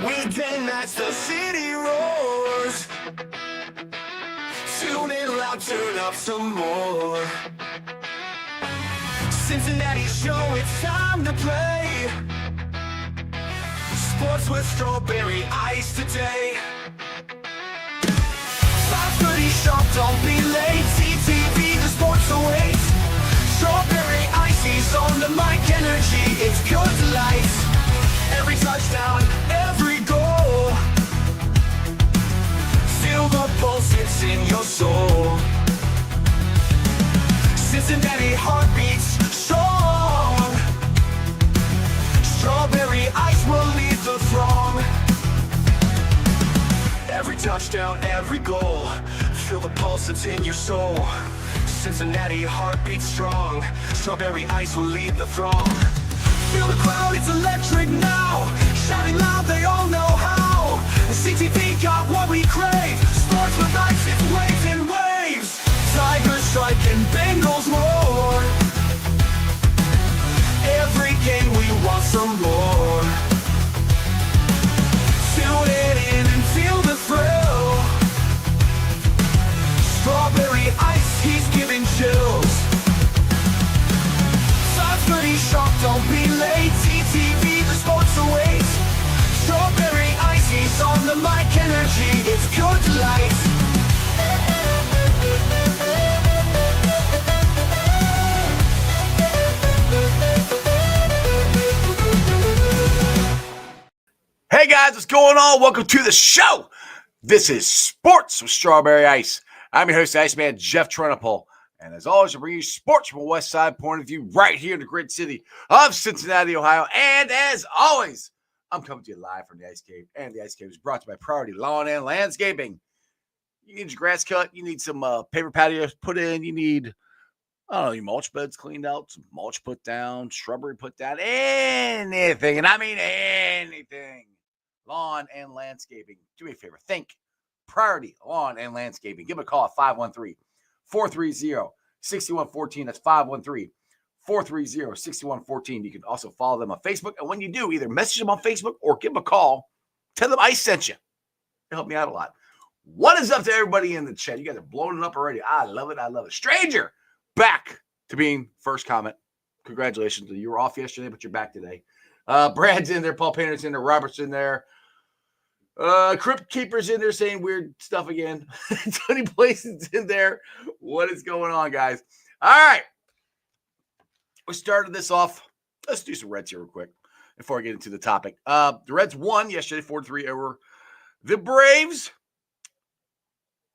We dance as the city roars. Tune in loud, turn up some more. Cincinnati show, it's time to play. Sports with strawberry ice today. 5:30 sharp, don't be late. CTV, the sports awaits. Strawberry ice, he's on the mic, energy, it's pure delight. Every touchdown, every goal. Feel the pulse, it's in your soul. Cincinnati heartbeats strong. Strawberry ice will lead the throng. Every touchdown, every goal. Feel the pulse, it's in your soul. Cincinnati heartbeats strong. Strawberry ice will lead the throng. Feel the crowd, it's electric now. Shouting loud, they all know how. The CTV got what we crave. Sports with ice, it's waves and waves. Tigers strike and Bengals roar. Every game we want some more. Tune it in and feel the thrill. Strawberry ice, he's giving chills. 5:30 sharp, don't be late. CTV, the sports awaits. Strawberry ice, he's on the mic, energy, it's pure delight. Hey guys, what's going on? Welcome to the show. This is Sports with Strawberry Ice. I'm your host, Iceman Jeff Trenopole. And as always, I bring you sports from a West Side point of view right here in the great city of Cincinnati, Ohio. And as always, I'm coming to you live from the Ice Cave. And the Ice Cave is brought to you by Priority Lawn and Landscaping. You need your grass cut. You need some paper patios put in. You need, I don't know, your mulch beds cleaned out, some mulch put down, shrubbery put down, anything. And I mean anything. Lawn and Landscaping. Do me a favor. Think Priority Lawn and Landscaping. Give them a call at 513-430-6114. That's 513-430-6114. You can also follow them on Facebook. And when you do, either message them on Facebook or give them a call. Tell them I sent you. It'll help me out a lot. What is up to everybody in the chat? You guys are blowing it up already. I love it. I love it. Stranger, back to being first comment. Congratulations. You were off yesterday, but you're back today. Brad's in there. Paul Painter's in there. Robert's in there. Crypt Keeper's in there saying weird stuff again. Tony Place's in there. What is going on, guys? All right. We started this off. Let's do some Reds here real quick before I get into the topic. The Reds won yesterday, 4-3 over the Braves.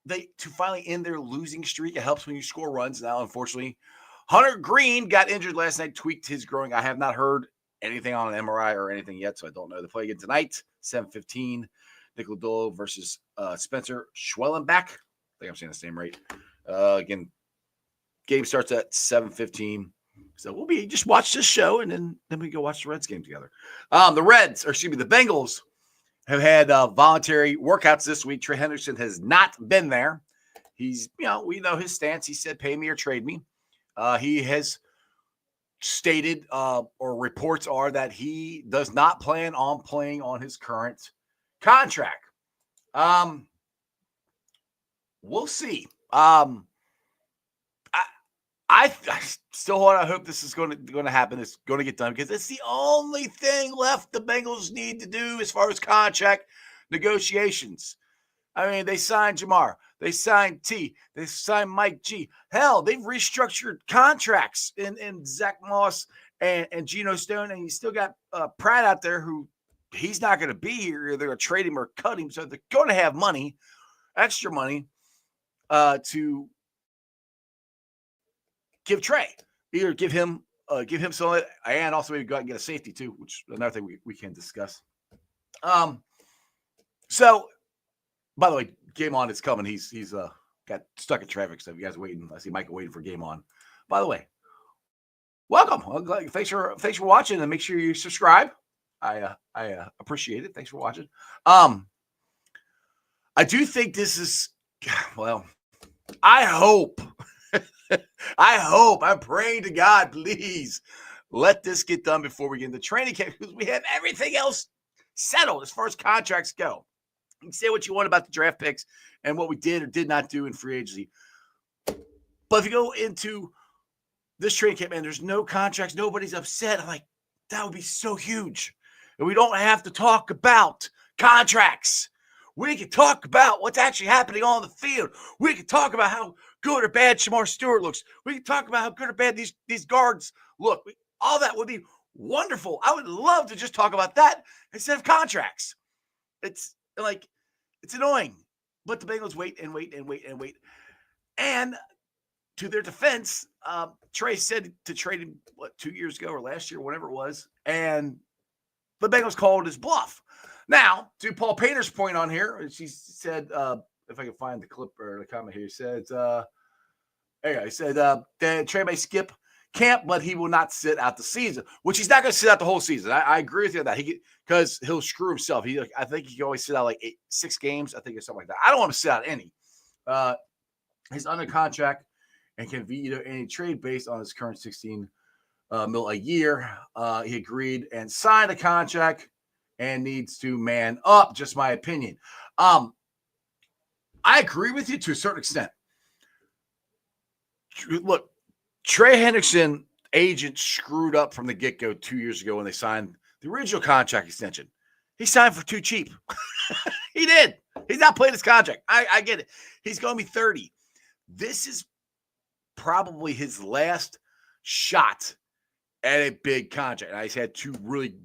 To finally end their losing streak. It helps when you score runs. Now, unfortunately, Hunter Green got injured last night, tweaked his groin. I have not heard anything on an MRI or anything yet, so I don't know. They play again tonight, 7:15. Nick Lodolo versus Spencer Schwellenbach. I think I'm saying the same right. Again, game starts at 7:15. So we'll just watch this show, and then we go watch the Reds game together. The Bengals have had voluntary workouts this week. Trey Hendrickson has not been there. He's, we know his stance. He said, pay me or trade me. He has stated, or reports are that he does not plan on playing on his current contract. We'll see. I still hold out hope this is going to happen. It's going to get done because it's the only thing left the Bengals need to do as far as contract negotiations. I mean, they signed Jamar. They signed T. They signed Mike G. Hell, they've restructured contracts in Zach Moss and Geno Stone, and you still got Pratt out there who he's not going to be here. They're going to trade him or cut him, so they're going to have money, extra money, to give Trey. Either give him some, and also maybe go out and get a safety too, which is another thing we can discuss. So, by the way, Game On is coming. He's got stuck in traffic, so if you guys are waiting, I see Michael waiting for Game On. By the way, welcome. Thanks for watching, and make sure you subscribe. I appreciate it. Thanks for watching. I do think this is, well, I hope, I'm praying to God, please let this get done before we get into training camp, because we have everything else settled as far as contracts go. You can say what you want about the draft picks and what we did or did not do in free agency. But if you go into this training camp, man, there's no contracts. Nobody's upset. I'm like, that would be so huge. And we don't have to talk about contracts. We can talk about what's actually happening on the field. We can talk about how good or bad Shamar Stewart looks. We can talk about how good or bad these guards look. All that would be wonderful. I would love to just talk about that instead of contracts. It's like, it's annoying. But the Bengals wait and wait and wait and wait. And to their defense, Trey said to trade him, 2 years ago or last year, whatever it was. And the Bengals called his bluff. Now, to Paul Painter's point on here, she said, if I can find the clip or the comment here, he said, he said that Trey may skip camp, but he will not sit out the season, which he's not going to sit out the whole season. I agree with you on that. Because he'll screw himself. I think he can always sit out like 6 games. I think it's something like that. I don't want him to sit out any. He's under contract and can veto any trade based on his current $16 million a year. He agreed and signed a contract and needs to man up. Just my opinion. I agree with you to a certain extent. Look, Trey Hendrickson agent screwed up from the get-go 2 years ago when they signed the original contract extension. He signed for too cheap. He did. He's not playing his contract. I get it. He's going to be 30. This is probably his last shot at a big contract. And he's had 2 really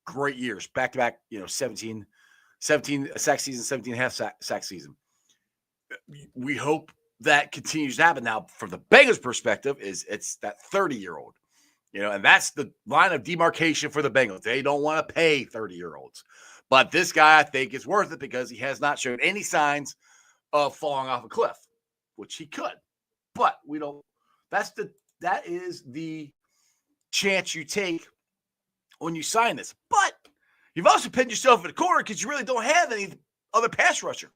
great years, back-to-back, 17 sack season, 17 and a half sack season. We hope that continues to happen. Now, from the Bengals' perspective, it's that 30-year-old, and that's the line of demarcation for the Bengals. They don't want to pay 30-year-olds. But this guy, I think, is worth it because he has not shown any signs of falling off a cliff, which he could. But we don't. That is the chance you take when you sign this. But you've also pinned yourself in the corner because you really don't have any other pass rusher.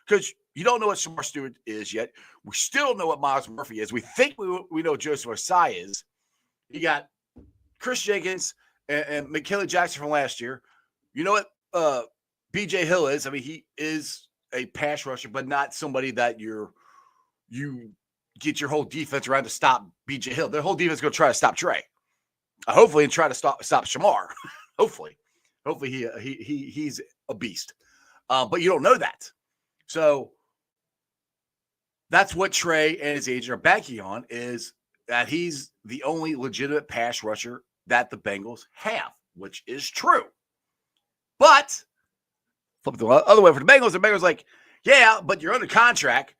Because you don't know what Shamar Stewart is yet. We still don't know what Miles Murphy is. We think we know Joseph Osai is. You got Chris Jenkins and McKinley Jackson from last year. You know what B.J. Hill is? I mean, he is a pass rusher, but not somebody that you get your whole defense around to stop B.J. Hill. Their whole defense is going to try to stop Trey. Hopefully, and try to stop Shamar. Hopefully he's a beast. But you don't know that. So that's what Trey and his agent are banking on, is that he's the only legitimate pass rusher that the Bengals have, which is true. But flip the other way for the Bengals like, yeah, but you're under contract.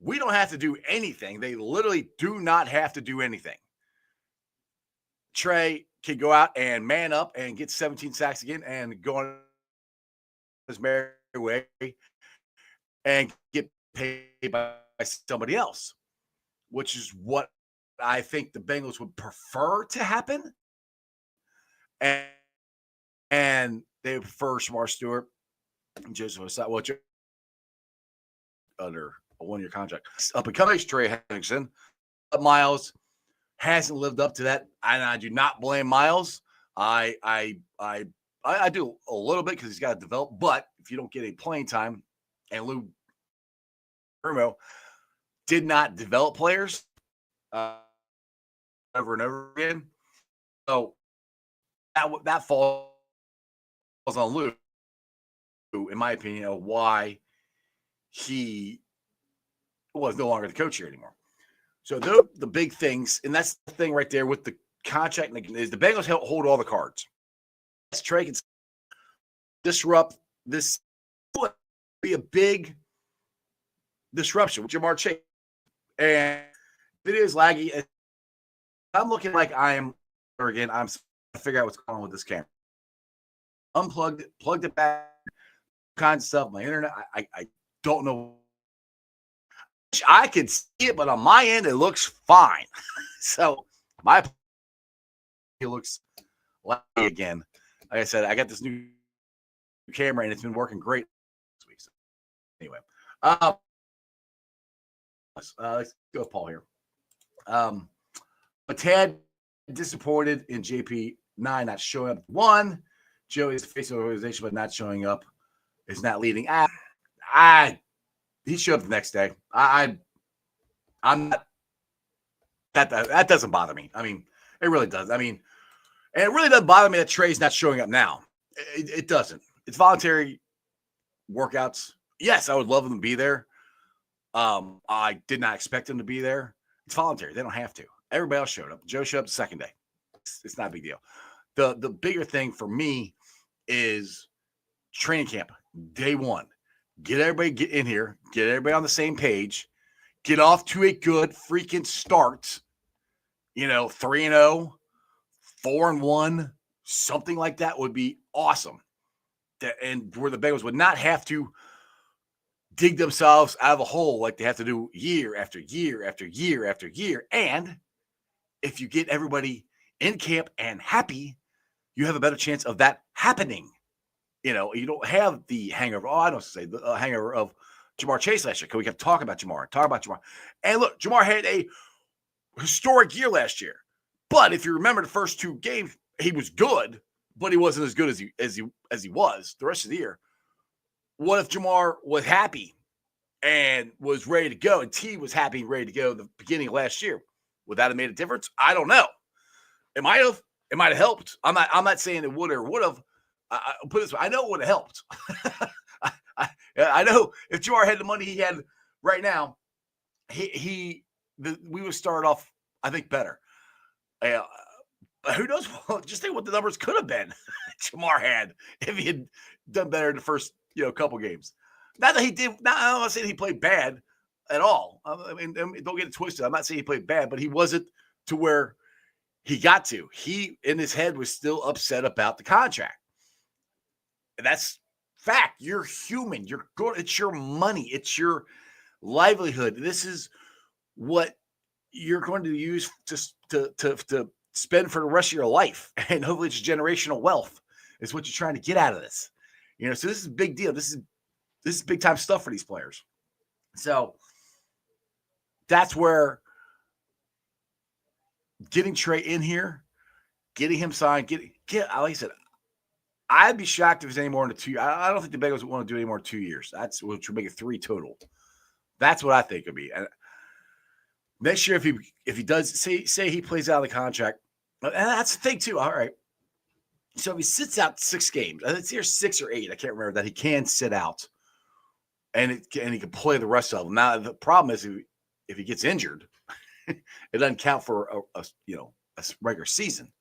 We don't have to do anything. They literally do not have to do anything. Trey can go out and man up and get 17 sacks again and go on his merry way and get paid by somebody else, which is what I think the Bengals would prefer to happen. And they prefer Shamar Stewart and Joseph Osai, under a 1-year contract. Up and coming, Trey Hendrickson. Miles hasn't lived up to that, and I do not blame Miles. I do a little bit because he's got to develop, but if you don't get any playing time, and Lou Bruno did not develop players over and over again, so that falls on Lou, in my opinion, of why he was no longer the coach here anymore. So the big things, and that's the thing right there with the contract, is the Bengals hold all the cards. Trey can disrupt this, would be a big disruption with Jamar Chase. And if it is laggy, I'm looking like I'm trying to figure out what's going on with this camera. Unplugged it, plugged it back, kinds of stuff. My internet, I don't know. I could see it, but on my end, it looks fine. So it looks laggy again. Like I said, I got this new camera and it's been working great this week. So anyway, let's go with Paul here. A tad disappointed in JP9 not showing up. 1, Joe is the face of the organization, but not showing up. Is not leading. He showed up the next day. I'm not. That doesn't bother me. I mean, it really does. I mean, and it really doesn't bother me that Trey's not showing up now. It doesn't. It's voluntary workouts. Yes, I would love him to be there. I did not expect him to be there. It's voluntary. They don't have to. Everybody else showed up. Joe showed up the second day. It's not a big deal. The bigger thing for me is training camp, day one. Get everybody in here. Get everybody on the same page. Get off to a good freaking start. 3-0, 4-1, something like that would be awesome. And where the Bengals would not have to dig themselves out of a hole like they have to do year after year after year after year. And if you get everybody in camp and happy, you have a better chance of that happening. You don't have the hangover. I don't say the hangover of Jamar Chase last year, because we kept talking about Jamar. And look, Jamar had a historic year last year. But if you remember the first two games, he was good, but he wasn't as good as he was the rest of the year. What if Jamar was happy and was ready to go, and T was happy and ready to go the beginning of last year? Would that have made a difference? I don't know. It might have. It might have helped. I'm not saying it would or would have. I'll put it this way. I know it would have helped. I know if Jamar had the money he had right now, we would start off, I think, better. Who knows? Just think what the numbers could have been Jamar had if he had done better in the first couple games. Not that he did. I'm not saying he played bad at all. I mean, don't get it twisted. I'm not saying he played bad, but he wasn't to where he got to. He, in his head, was still upset about the contract. And that's fact. You're human. It's your money. It's your livelihood. This is what you're going to use to spend for the rest of your life. And hopefully it's generational wealth is what you're trying to get out of this. So this is a big deal. This is big time stuff for these players. So that's where getting Trey in here, getting him signed, like I said, I'd be shocked if it's any more than 2 years. I don't think the Bengals would want to do any more than 2 years. Which would make it 3 total. That's what I think it would be. And next year, if he does say he plays out of the contract, and that's the thing too. All right. So if he sits out 6 games, it's either 6 or 8, I can't remember, that he can sit out, and he can play the rest of them. Now the problem is if he gets injured, it doesn't count for a regular season.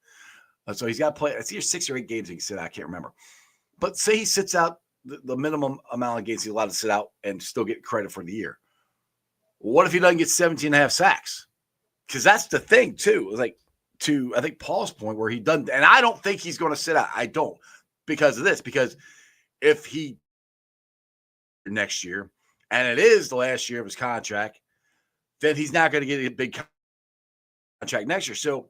So he's got to play. It's either 6 or 8 games he can sit out. I can't remember. But say he sits out the minimum amount of games he's allowed to sit out and still get credit for the year. What if he doesn't get 17.5 sacks? Because that's the thing too. Like, to I think Paul's point, where he doesn't, and I don't think he's going to sit out. I don't, because of this. Because if he next year, and it is the last year of his contract, then he's not going to get a big contract next year. So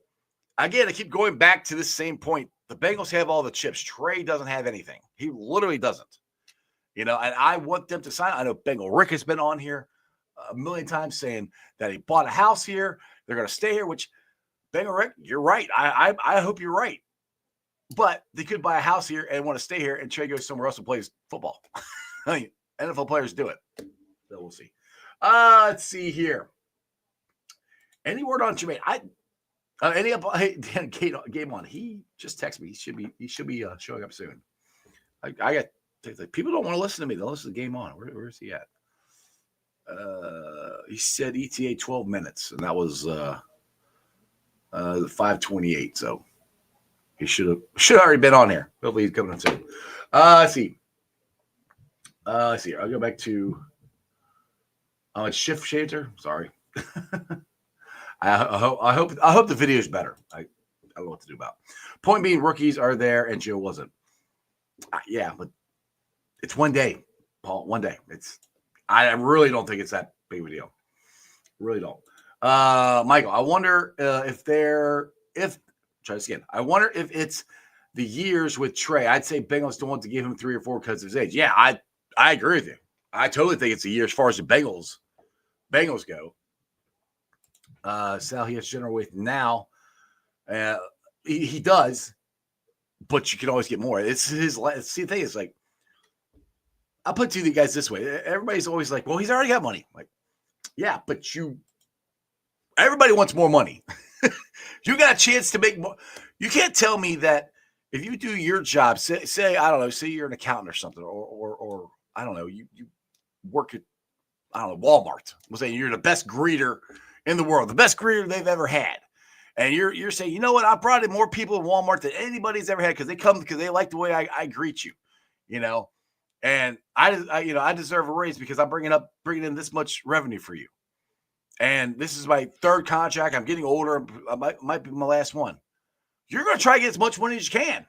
again, I keep going back to this same point. The Bengals have all the chips. Trey doesn't have anything. He literally doesn't. And I want them to sign. I know Bengal Rick has been on here a million times saying that he bought a house here. They're going to stay here, which Bengal Rick, you're right. I hope you're right. But they could buy a house here and want to stay here, and Trey goes somewhere else and plays football. I mean, NFL players do it. So we'll see. Let's see here. Any word on Jermaine? Game on. He just texted me. He should be showing up soon. I got people don't want to listen to me. They'll listen to Game On. Where is he at? He said ETA 12 minutes, and that was 5:28. So he should have already been on here. Hopefully he's coming in soon. Let's see. I'll go back to Shift Shader. Sorry. I hope the video is better. I don't know what to do about it. Point being, rookies are there, and Joe wasn't. Yeah, but it's one day, Paul. One day. I really don't think it's that big of a deal. Really don't. Michael, I wonder try this again. I wonder if it's the years with Trey. I'd say Bengals don't want to give him 3 or 4 because of his age. Yeah, I agree with you. I totally think it's a year as far as the Bengals go. Sal, he has general weight now. He does. but you can always get more. It's his. See, the thing is, like, I'll put to you guys this way. Everybody's always like, well, he's already got money. Like, yeah, but everybody wants more money. You got a chance to make more. You can't tell me that if you do your job, say I don't know, say you're an accountant or something, or I don't know, you work at, I don't know, Walmart. We'll say you're the best greeter in the world, the best greeter they've ever had. And you're saying, you know what? I brought in more people in Walmart than anybody's ever had because they come because they like the way I greet you, you know. And I deserve a raise because I'm bringing in this much revenue for you. And this is my third contract. I'm getting older. I might be my last one. You're going to try to get as much money as you can.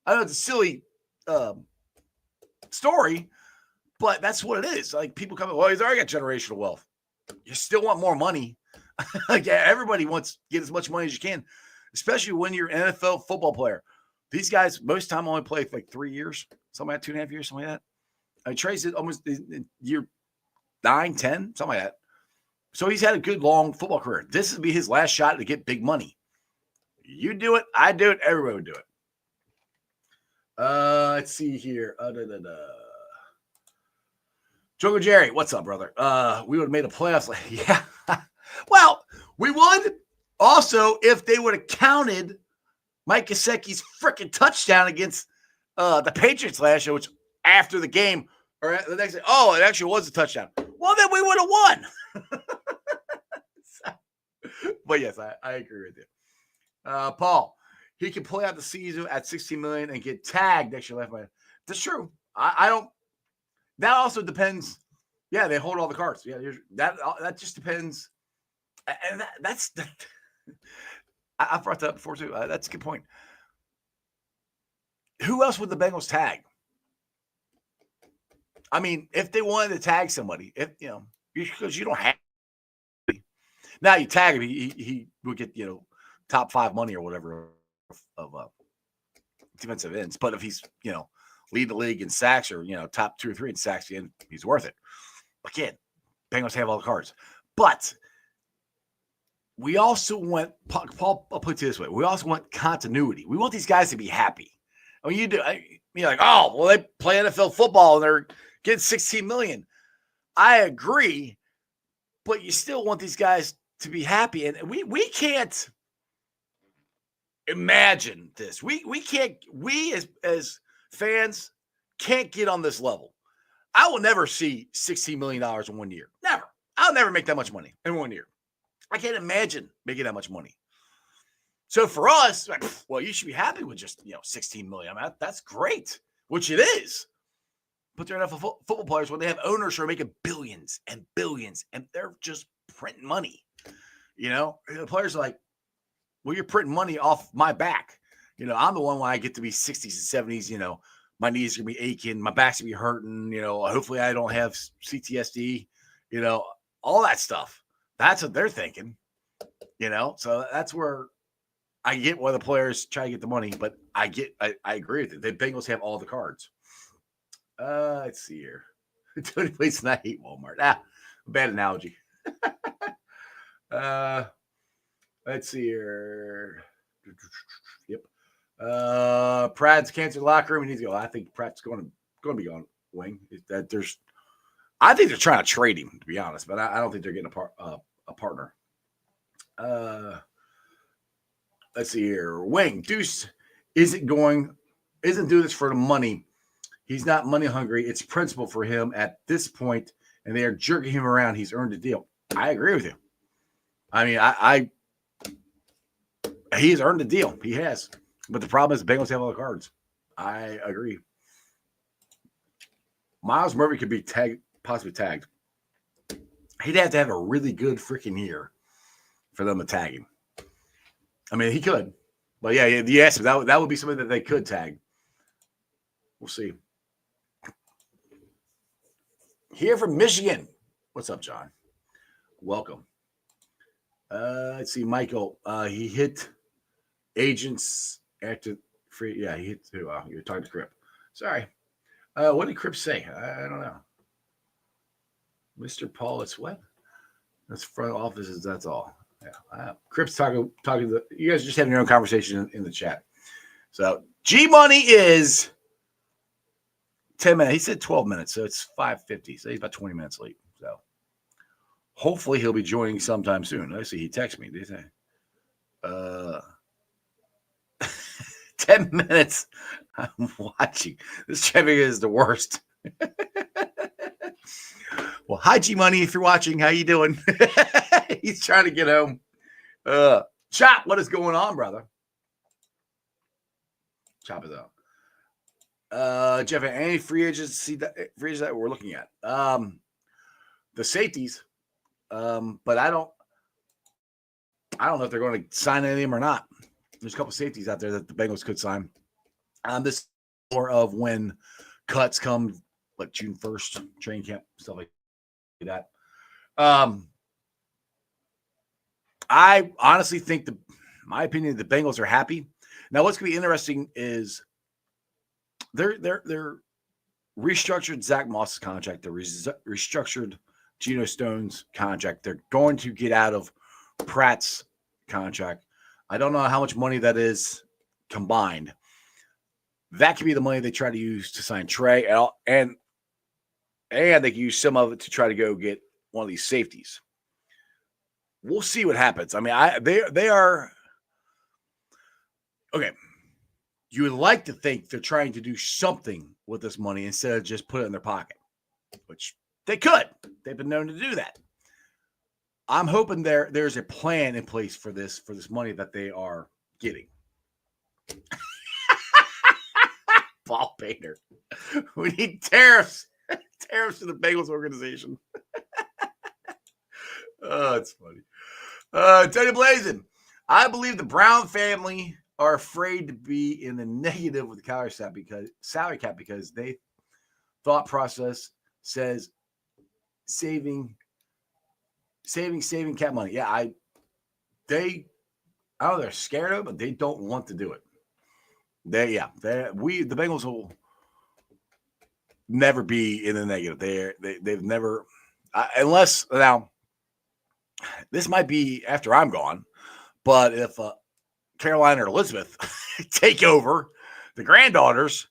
I know it's a silly story, but that's what it is. Like, people come, well, he's already got generational wealth. You still want more money. Like, everybody wants to get as much money as you can, especially when you're an NFL football player. These guys most time only play for like 3 years, something like that, 2.5 years, something like that. I mean, Trey's almost in year 9, 10, something like that. So he's had a good long football career. This would be his last shot to get big money. You do it, I do it, everybody would do it. Let's see here. Joker Jerry, what's up, brother? We would have made a playoffs. Yeah. Well, we would. Also, if they would have counted Mike Gesicki's freaking touchdown against the Patriots last year, which after the game or the next day, oh, it actually was a touchdown. Well, then we would have won. But yes, I agree with you. Paul, he can play out the season at $16 million and get tagged next year left. That's true. I don't. That also depends. Yeah, they hold all the cards. Yeah, that just depends. And that's I brought that up before too. That's a good point. Who else would the Bengals tag? I mean, if they wanted to tag somebody, because you don't have to. Now you tag him, he would get top 5 money or whatever of defensive ends. But if he's lead the league in sacks or top 2 or 3 in sacks, he's worth it. Again, Bengals have all the cards, but we also want, Paul, I'll put it this way. We also want continuity. We want these guys to be happy. I mean, you're like, oh, well, they play NFL football and they're getting $16 million. I agree, but you still want these guys to be happy. And we can't imagine this. We can't, as fans can't get on this level. I will never see $16 million in 1 year. Never. I'll never make that much money in 1 year. I can't imagine making that much money. So for us, like, well, you should be happy with just 16 million. I mean, that's great, which it is. But they're NFL football players when they have owners who are making billions and billions, and they're just printing money. The players are like, well, you're printing money off my back. I'm the one when I get to be 60s and 70s. My knees are gonna be aching, my back's gonna be hurting. Hopefully I don't have CTSD. All that stuff. That's what they're thinking. So that's where I get why the players try to get the money, but I agree with it. The Bengals have all the cards. Let's see here. Tony plays and I hate Walmart. Bad analogy. Let's see here. Yep. Pratt's canceled locker room. He needs to go. I think Pratt's going to be on wing. I think they're trying to trade him, to be honest, but I don't think they're getting a partner. Let's see here. Wing Deuce isn't doing this for the money. He's not money hungry. It's principle for him at this point, and they are jerking him around. He's earned a deal. I agree with you. I mean, he has earned a deal. He has. But the problem is the Bengals have all the cards. I agree. Miles Murphy could be possibly tagged. He'd have to have a really good freaking year for them to tag him. I mean, he could. But yeah, you asked him. That would be something that they could tag. We'll see. Here from Michigan. What's up, John? Welcome. Let's see, Michael. He hit agents after free. Yeah, he hit. You're talking to Crip. Sorry. What did Crip say? I don't know. Mr. Paul, it's what? That's front offices. That's all. Yeah. Crip's talking to you guys are just having your own conversation in the chat. So G Money is 10 minutes. He said 12 minutes, so it's 5:50. So he's about 20 minutes late. So hopefully he'll be joining sometime soon. I see he texted me. Did he say? 10 minutes. I'm watching. This traffic is the worst. Well, hi G Money, if you're watching, how you doing? He's trying to get home. Chop, what is going on, brother? Chop it out. Jeff, any free agents that we're looking at? The safeties, but I don't know if they're going to sign any of them or not. There's a couple safeties out there that the Bengals could sign. This is more of when cuts come, like June 1st, training camp, stuff like that. I honestly think my opinion, the Bengals are happy. Now, what's going to be interesting is they're restructured Zach Moss's contract. They're restructured Geno Stone's contract. They're going to get out of Pratt's contract. I don't know how much money that is combined. That could be the money they try to use to sign Trey, and they can use some of it to try to go get one of these safeties. We'll see what happens. I mean, they are okay. You would like to think they're trying to do something with this money instead of just put it in their pocket, which they could. They've been known to do that. I'm hoping there's a plan in place for this money that they are getting. Ball painter. We need tariffs. Tariffs to the Bengals organization. Oh, it's funny. Teddy Blazin. I believe the Brown family are afraid to be in the negative with the salary cap because they thought process says saving cap money. Yeah, I don't know, they're scared of it, but they don't want to do it. The Bengals will never be in the negative. They've never, unless now, this might be after I'm gone, but if Caroline or Elizabeth take over the granddaughters,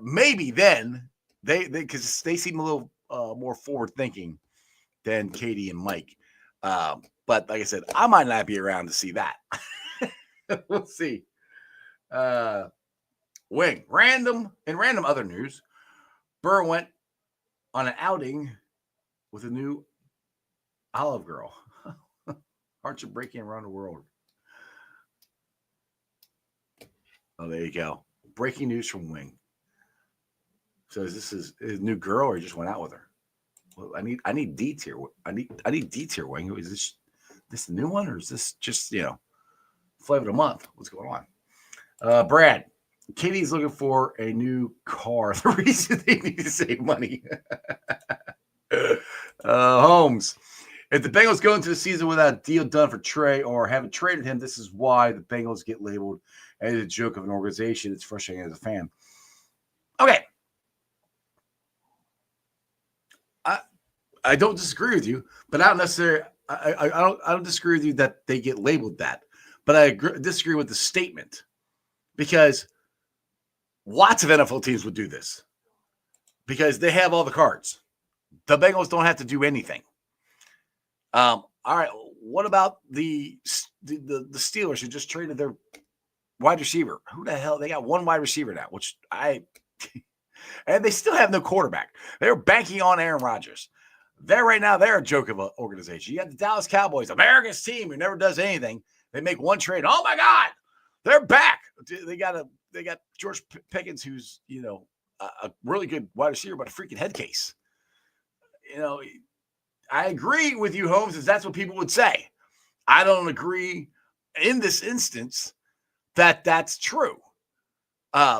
maybe then because they seem a little more forward thinking than Katie and Mike. But like I said, I might not be around to see that. We'll see. Random other news. Burr went on an outing with a new olive girl. Hearts are breaking around the world. Oh, there you go. Breaking news from Wing. So is this his new girl, or he just went out with her? Well, I need deets here. I need deets here, Wing. Is this the new one, or is this just flavor of the month? What's going on? Brad, Katie's looking for a new car. The reason they need to save money. Holmes. If the Bengals go into the season without a deal done for Trey or haven't traded him, this is why the Bengals get labeled as a joke of an organization. It's frustrating as a fan. Okay. I don't disagree with you, but I don't necessarily I don't disagree with you that they get labeled that. But I disagree with the statement because lots of NFL teams would do this because they have all the cards. The Bengals don't have to do anything. All right. What about the Steelers who just traded their wide receiver? Who the hell? They got one wide receiver now, and they still have no quarterback. They're banking on Aaron Rodgers. They're a joke of an organization. You have the Dallas Cowboys, America's team who never does anything. They make one trade. Oh my God, they're back. They got George Pickens, who's a really good wide receiver, but a freaking head case. I agree with you, Holmes, as that's what people would say. I don't agree in this instance that that's true.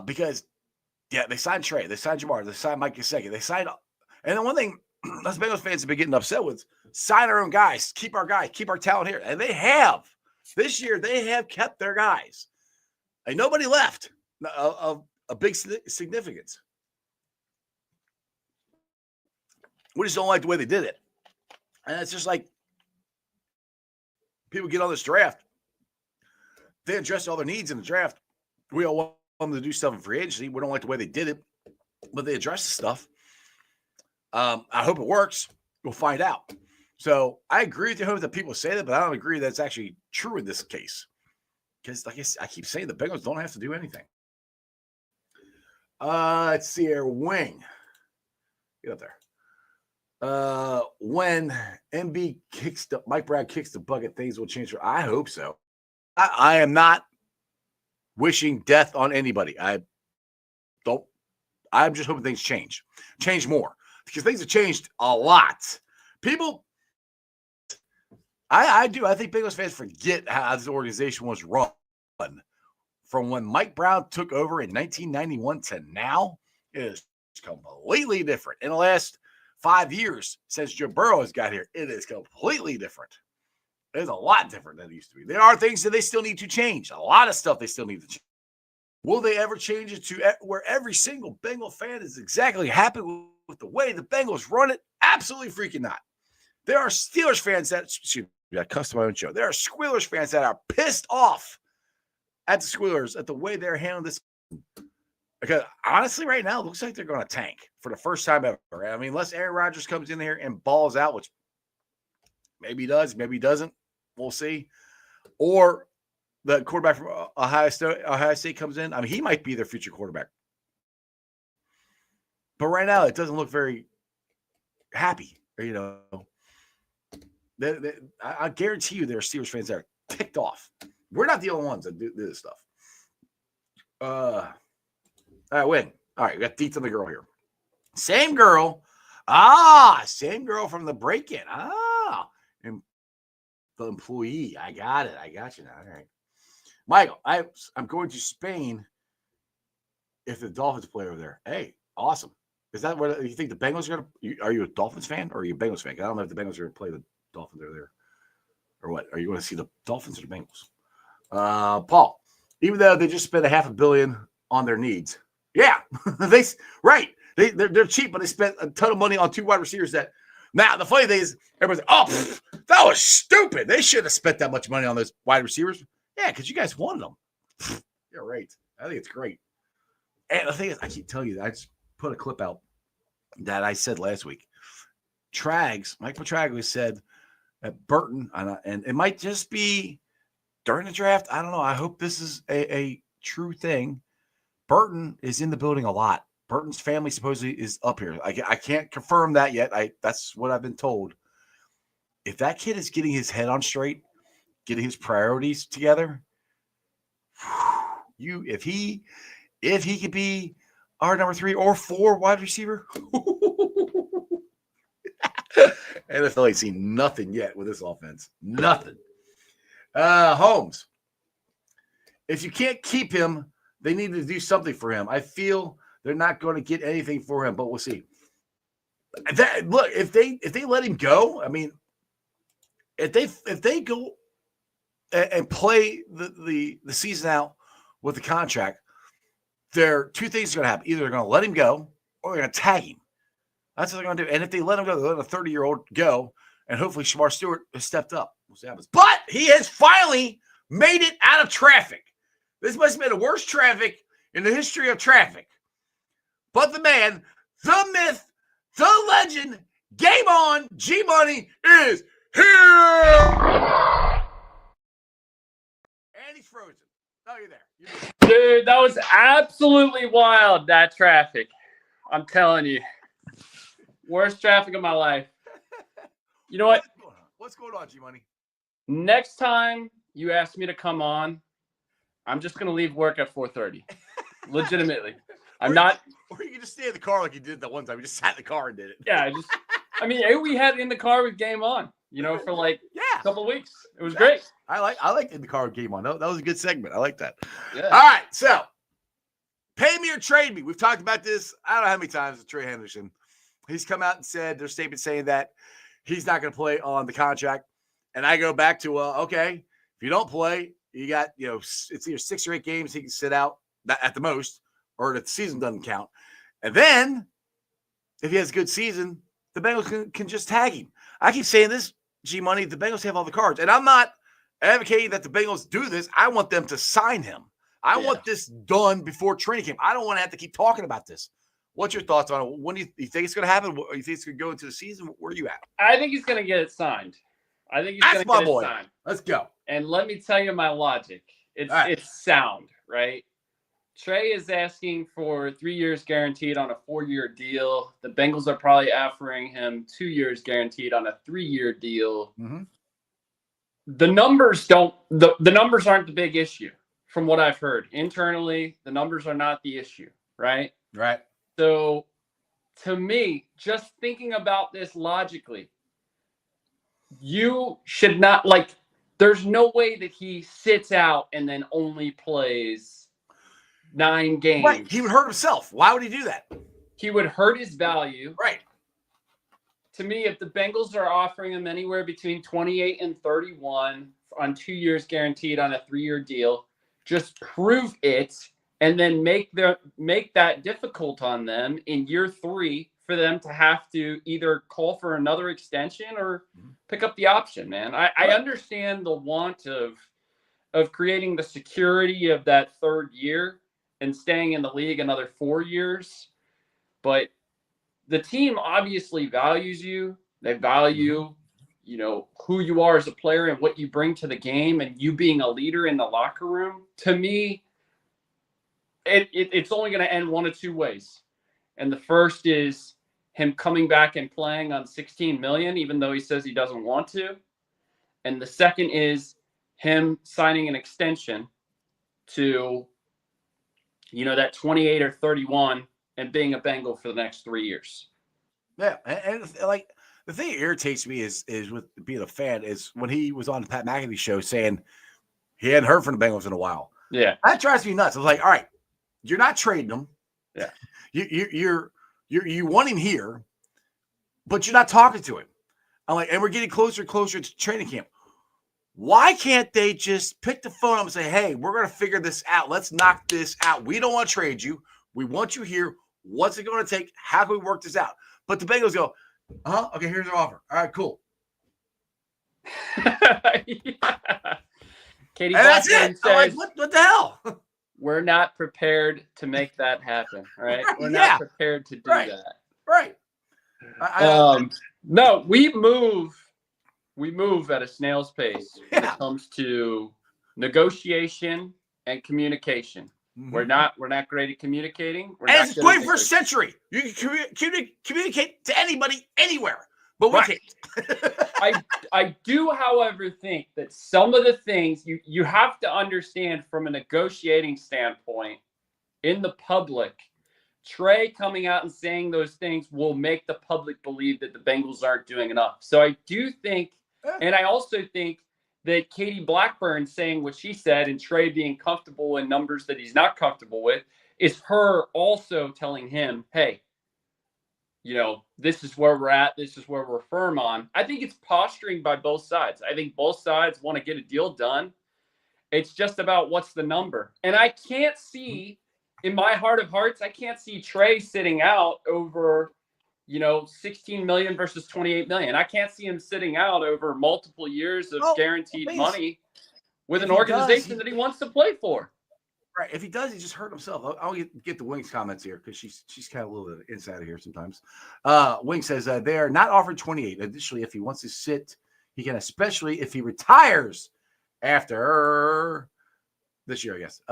Because, they signed Trey. They signed Jamar. They signed Mike Gesicki. They signed – and the one thing us Bengals fans have been getting upset with, sign our own guys, keep our talent here. And they have. This year, they have kept their guys. And nobody left of a big significance. We just don't like the way they did it. And it's just like people get on this draft. They address all their needs in the draft. We all want them to do stuff in free agency. We don't like the way they did it, but they addressed the stuff. I hope it works. We'll find out. So I agree with you, hope that people say that, but I don't agree that's actually true in this case. Because like I keep saying, the Bengals don't have to do anything. Let's see here. Wing. Get up there. When Mike Brown kicks the bucket, things will change. I hope so. I am not wishing death on anybody. I'm just hoping things change more, because things have changed a lot. People, I think Bengals fans forget how this organization was run from when Mike Brown took over in 1991 to now. It is completely different. In the last 5 years since Joe Burrow has got here, it is completely different. It is a lot different than it used to be. There are things that they still need to change. A lot of stuff they still need to change. Will they ever change it to where every single Bengal fan is exactly happy with the way the Bengals run it? Absolutely freaking not. There are Steelers fans that, I cussed my own show. There are Squealers fans that are pissed off at the Squealers at the way they're handling this. Because honestly, right now, it looks like they're going to tank for the first time ever. I mean, unless Aaron Rodgers comes in here and balls out, which maybe he does, maybe he doesn't. We'll see. Or the quarterback from Ohio State comes in. I mean, he might be their future quarterback. But right now, it doesn't look very happy. I guarantee you there are Steelers fans that are ticked off. We're not the only ones that do this stuff. All right, Win. All right, we got deets on the girl here. Same girl. Same girl from the break-in. And the employee. I got it. I got you now. All right. Michael, I'm going to Spain if the Dolphins play over there. Hey, awesome. Is that what you think the Bengals are going to – are you a Dolphins fan or are you a Bengals fan? I don't know if the Bengals are going to play the Dolphins over there or what. Are you going to see the Dolphins or the Bengals? Paul, even though they just spent $500 million on their needs. Yeah, right. They're cheap, but they spent a ton of money on 2 wide receivers that – now, the funny thing is everybody's like, that was stupid. They should have spent that much money on those wide receivers. Yeah, because you guys wanted them. You're right. I think it's great. And the thing is, I keep telling you, I just put a clip out that I said last week. Mike Petraglia said that Burton, and it might just be during the draft. I don't know. I hope this is a true thing. Burton is in the building a lot. Burton's family supposedly is up here. I can't confirm that yet. That's what I've been told. If that kid is getting his head on straight, getting his priorities together, if he could be our number 3 or 4 wide receiver, NFL ain't seen nothing yet with this offense. Nothing. Holmes, if you can't keep him, they need to do something for him. I feel they're not going to get anything for him, but we'll see. Look, if they let him go, I mean, if they go and play the season out with the contract, there are 2 things going to happen. Either they're going to let him go or they're going to tag him. That's what they're going to do. And if they let him go, they let a 30-year-old go, and hopefully Shamar Stewart has stepped up. We'll see what happens. But he has finally made it out of traffic. This must have been the worst traffic in the history of traffic. But the man, the myth, the legend, Game On, G-Money is here! And he's frozen. Oh, you're there. Dude, that was absolutely wild, that traffic. I'm telling you. Worst traffic of my life. You know what? What's going on, G-Money? Next time you ask me to come on, I'm just going to leave work at 4:30. Legitimately. Or you can just stay in the car like you did that one time. You just sat in the car and did it. Yeah, we had in the car with Game On, for like a couple of weeks. It was great. I like in the car with Game On. That was a good segment. I like that. Yeah. All right, so pay me or trade me. We've talked about this. I don't know how many times with Trey Hendrickson. He's come out and said there's statement saying that he's not going to play on the contract. And I go back to, okay, if you don't play, you got, it's either 6 or 8 games he can sit out at the most, or the season doesn't count. And then if he has a good season, the Bengals can just tag him. I keep saying this, G-Money, the Bengals have all the cards. And I'm not advocating that the Bengals do this. I want them to sign him. I want this done before training camp. I don't want to have to keep talking about this. What's your thoughts on it? When do you think it's going to happen? What, you think it's going to go into the season? Where are you at? I think he's going to get it signed. I think he's That's going my to get boy. it signed. Let's go. And let me tell you my logic. It's sound, right? Trey is asking for 3 years guaranteed on a 4-year deal. The Bengals are probably offering him 2 years guaranteed on a 3-year deal. Mm-hmm. The numbers the numbers aren't the big issue from what I've heard. Internally, the numbers are not the issue, right? Right. So to me, just thinking about this logically, you should not there's no way that he sits out and then only plays 9 games. Right. He would hurt himself. Why would he do that? He would hurt his value. Right. To me, if the Bengals are offering him anywhere between 28 and 31 on 2 years guaranteed on a 3-year deal, just prove it and then make that difficult on them in year 3 for them to have to either call for another extension or pick up the option, man. I understand the want of creating the security of that 3rd year and staying in the league another 4 years. But the team obviously values you. They value, who you are as a player and what you bring to the game and you being a leader in the locker room. To me, it's only going to end one of 2 ways. And the first is him coming back and playing on $16 million, even though he says he doesn't want to. And the second is him signing an extension to, that 28 or 31 and being a Bengal for the next 3 years. Yeah. And the thing that irritates me is with being a fan is when he was on the Pat McAfee show saying he hadn't heard from the Bengals in a while. Yeah. That drives me nuts. I was like, all right, you're not trading him. Yeah. You want him here, but you're not talking to him. I'm like, and we're getting closer and closer to training camp. Why can't they just pick the phone up and say, hey, we're going to figure this out. Let's knock this out. We don't want to trade you. We want you here. What's it going to take? How can we work this out? But the Bengals go, okay, here's our offer. All right, cool. Katie and that's it. Says, I'm like, what the hell? We're not prepared to make that happen, right? We're yeah. not prepared to do that. Right. No, we move at a snail's pace when it comes to negotiation and communication. Mm-hmm. We're not great at communicating. And it's the 21st century. You can communicate to anybody anywhere, but we can't. I do, however, think that some of the things you have to understand from a negotiating standpoint in the public, Trey coming out and saying those things will make the public believe that the Bengals aren't doing enough. So I do think, and I also think that Katie Blackburn saying what she said and Trey being comfortable in numbers that he's not comfortable with is her also telling him, hey, this is where we're at. This is where we're firm on. I think it's posturing by both sides. I think both sides want to get a deal done. It's just about what's the number. And I can't see, in my heart of hearts, I can't see Trey sitting out over, 16 million versus 28 million. I can't see him sitting out over multiple years of guaranteed money with an organization that he wants to play for. Right. If he does, he just hurt himself. I'll get the Wings comments here because she's kind of a little bit insider here sometimes. Wing says they are not offering 28. Additionally, if he wants to sit, he can, especially if he retires after this year, I guess.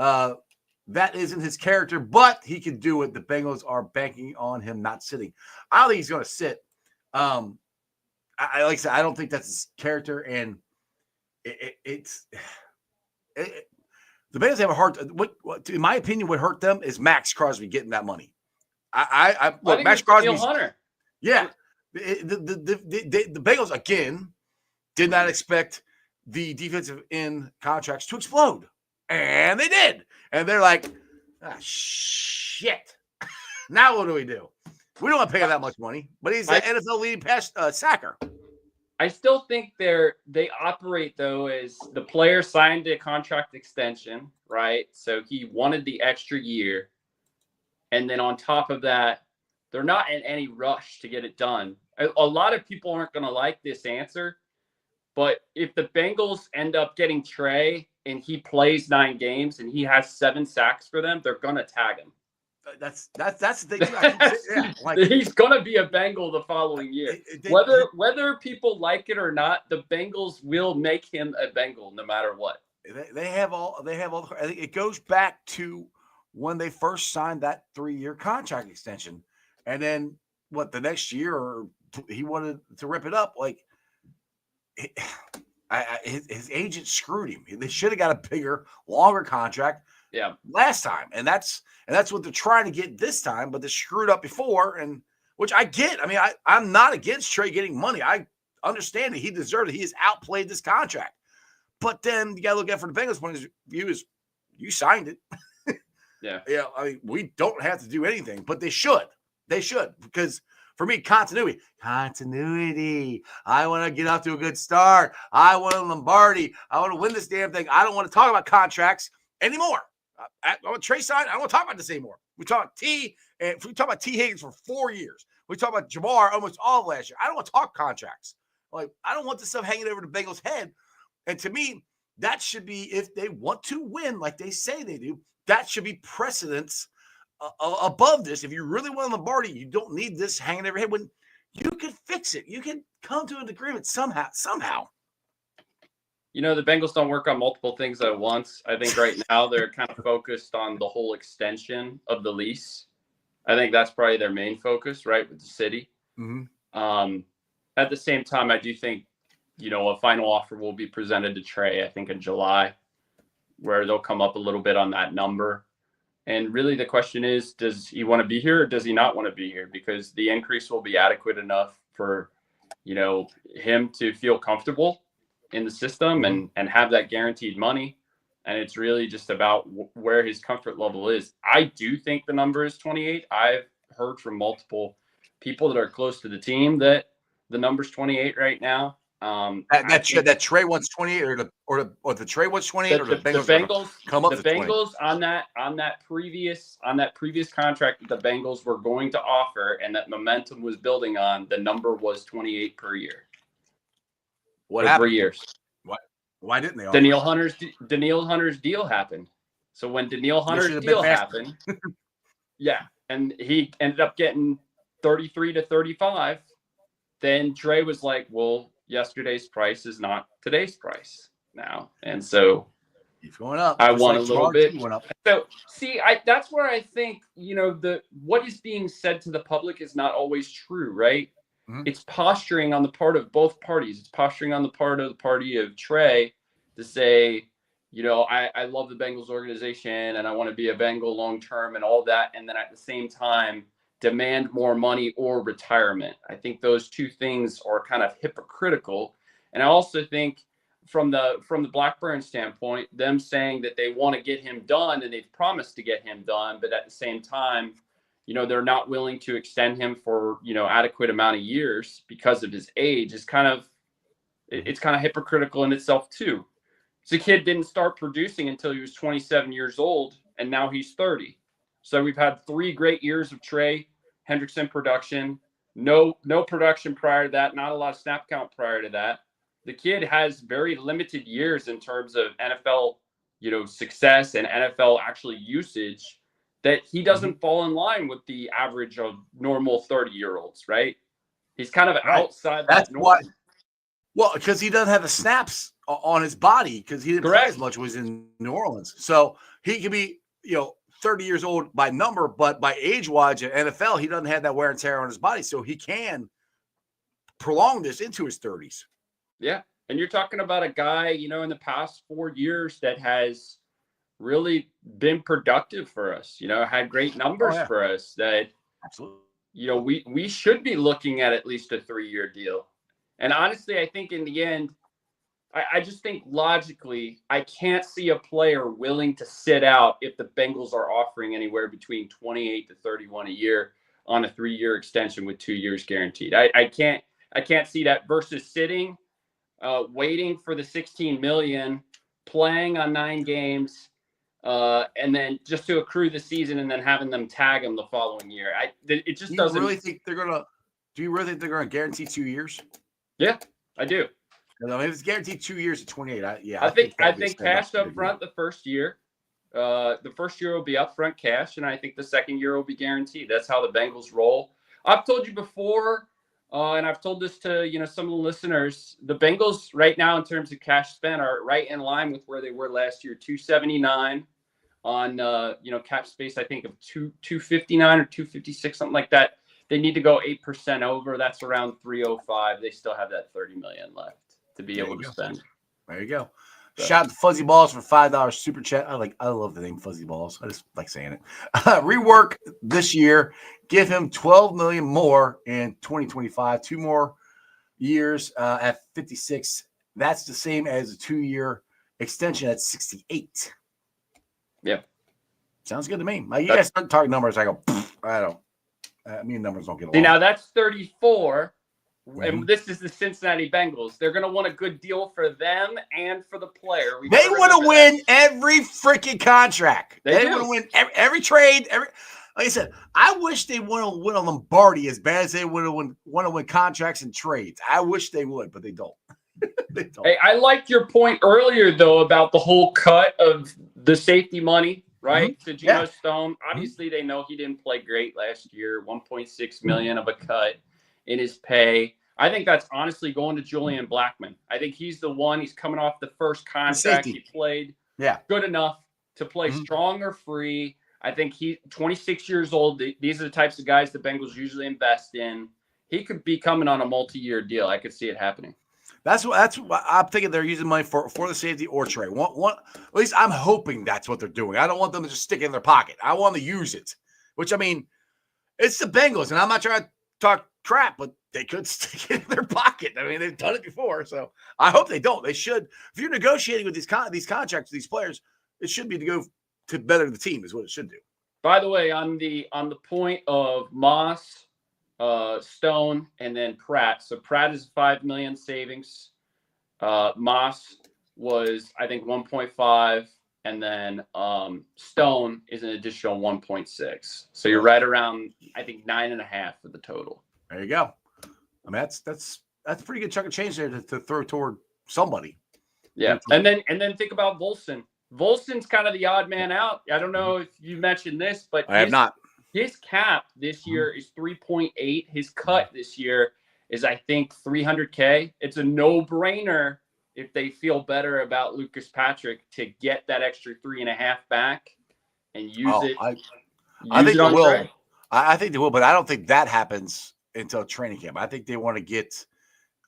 That isn't his character, but he can do it. The Bengals are banking on him not sitting. I don't think he's going to sit. I like I said, I don't think that's his character, and it's the Bengals have a hard. What in my opinion, would hurt them is Max Crosby getting that money. Look, Max Crosby. Yeah, the Bengals again did not expect the defensive end contracts to explode. And they did. And they're like, shit. Now what do? We don't want to pay him that much money. But he's an NFL leading pass sacker. I still think they operate, though, as the player signed a contract extension, right? So he wanted the extra year. And then on top of that, they're not in any rush to get it done. A lot of people aren't going to like this answer. But if the Bengals end up getting Trey and he plays 9 games and he has 7 sacks for them, they're gonna tag him. That's the thing too. I keep saying, yeah, He's gonna be a Bengal the following year. Whether people like it or not, the Bengals will make him a Bengal no matter what. They have all. I think it goes back to when they first signed that 3-year contract extension, and then the next year he wanted to rip it up. Like his agent screwed him. They should have got a bigger, longer contract. Yeah, last time, and that's what they're trying to get this time, but they screwed up before, and which I get. I mean, I'm not against Trey getting money. I understand that he deserved it. He has outplayed this contract, but then you got to look at it from the Bengals' point of view is you signed it. Yeah. I mean, we don't have to do anything, but they should because for me, continuity. I want to get off to a good start. I want a Lombardi. I want to win this damn thing. I don't want to talk about contracts anymore. I want Trey sign. I don't want to talk about this anymore. We talk about T Higgins for 4 years. We talk about Jamar almost all of last year. I don't want to talk contracts. Like, I don't want this stuff hanging over the Bengals' head. And to me, that should be, if they want to win like they say they do, that should be precedence above this. If you really want Lombardi, you don't need this hanging over your head. When you can fix it, you can come to an agreement somehow. You know, the Bengals don't work on multiple things at once. I think right now they're kind of focused on the whole extension of the lease. I think that's probably their main focus, right, with the city. Mm-hmm. At the same time, I do think, a final offer will be presented to Trey, I think, in July, where they'll come up a little bit on that number. And really the question is, does he want to be here or does he not want to be here? Because the increase will be adequate enough for, him to feel comfortable in the system and have that guaranteed money. And it's really just about where his comfort level is. I do think the number is 28. I've heard from multiple people that are close to the team that the number's 28 right now. That Trey wants 28 or the Trey wants 28 or the Bengals come up the to Bengals 20. on that previous contract that the Bengals were going to offer and that momentum was building on, the number was 28 per year. What happened? 3 years. Why didn't they? Danielle Hunter's deal happened. So when Danielle Hunter's deal happened, yeah, and he ended up getting 33 to 35, then Trey was like, well, yesterday's price is not today's price now. And so he's going up. I want a little bit. Went up. So see, that's where I think, what is being said to the public is not always true, right? Mm-hmm. It's posturing on the part of both parties. It's posturing on the part of the party of Trey to say, I love the Bengals organization and I want to be a Bengal long term and all that. And then at the same time, demand more money or retirement. I think those two things are kind of hypocritical. And I also think from the Blackburn standpoint, them saying that they want to get him done and they've promised to get him done, but at the same time, they're not willing to extend him for, adequate amount of years because of his age is it's kind of hypocritical in itself too. The kid didn't start producing until he was 27 years old and now he's 30. So we've had 3 great years of Trey Hendrickson production, no production prior to that, not a lot of snap count prior to that. The kid has very limited years in terms of NFL, success and NFL actually usage, that he doesn't fall in line with the average of normal 30-year-olds, right? He's kind of outside that norm. Why. Well, because he doesn't have the snaps on his body because he didn't play as much when he was in New Orleans. So he could be, 30 years old by number, but by age-wise in NFL, he doesn't have that wear and tear on his body. So he can prolong this into his 30s. Yeah. And you're talking about a guy, in the past 4 years that has really been productive for us, had great numbers for us that, absolutely, we should be looking at least a 3-year deal. And honestly, I think in the end, I just think logically, I can't see a player willing to sit out if the Bengals are offering anywhere between 28 to 31 a year on a 3-year extension with 2 years guaranteed. I can't see that versus sitting, waiting for the 16 million, playing on 9 games, and then just to accrue the season and then having them tag him the following year. It just doesn't. Do you really think they're gonna guarantee 2 years? Yeah, I do. I mean, if it's guaranteed 2 years at 28, I think that'd be a cash stand-up up front the first year. The first year will be upfront cash, and I think the second year will be guaranteed. That's how the Bengals roll. I've told you before, and I've told this to some of the listeners. The Bengals right now, in terms of cash spent, are right in line with where they were last year. 279 on cap space. I think of 259 or 256, something like that. They need to go 8% over. That's around 305. They still have that $30 million left to be able to spend. There you go. Shout out to Fuzzy Balls for $5 super chat. I love the name Fuzzy Balls. I just like saying it. Rework this year. Give him $12 million more in 2025. 2 more years at 56. That's the same as a 2-year extension at 68. Yeah, sounds good to me. You guys start talking numbers. I go, I don't. Me and numbers don't get along. See, now that's 34. And this is the Cincinnati Bengals. They're going to want a good deal for them and for the player. They want to win every freaking contract. They want to win every trade. Like I said, I wish they want to win a Lombardi as bad as they want to win contracts and trades. I wish they would, but they don't. They don't. Hey, I liked your point earlier, though, about the whole cut of the safety money, right, to Geno Stone. Obviously, they know he didn't play great last year, $1.6 million of a cut in his pay. I think that's honestly going to Julian Blackmon. I think he's the one. He's coming off the first contract. He played good enough to play strong or free. I think he's 26 years old. These are the types of guys the Bengals usually invest in. He could be coming on a multi-year deal. I could see it happening. That's what I'm thinking. They're using money for the safety or Trey. One, at least I'm hoping that's what they're doing. I don't want them to just stick it in their pocket. I want them to use it. Which, I mean, it's the Bengals, and I'm not trying to talk crap, but they could stick it in their pocket. I mean, they've done it before, so I hope they don't. They should. If you're negotiating with these contracts with these players, it should be to go to better the team is what it should do. By the way, on the point of Moss, Stone, and then Pratt. So Pratt is $5 million savings. Moss was, I think, 1.5, and then Stone is an additional 1.6. So you're right around, I think, 9.5 for the total. There you go. I mean, that's a pretty good chunk of change there to throw toward somebody. Yeah, and then think about Volson. Volson's kind of the odd man out. I don't know if you mentioned this, but I have not. His cap this year is 3.8. His cut this year is, I think, $300K. It's a no-brainer if they feel better about Lucas Patrick to get that extra 3.5 back and use it. I think they will. I think they will, but I don't think that happens until training camp. I think they want to get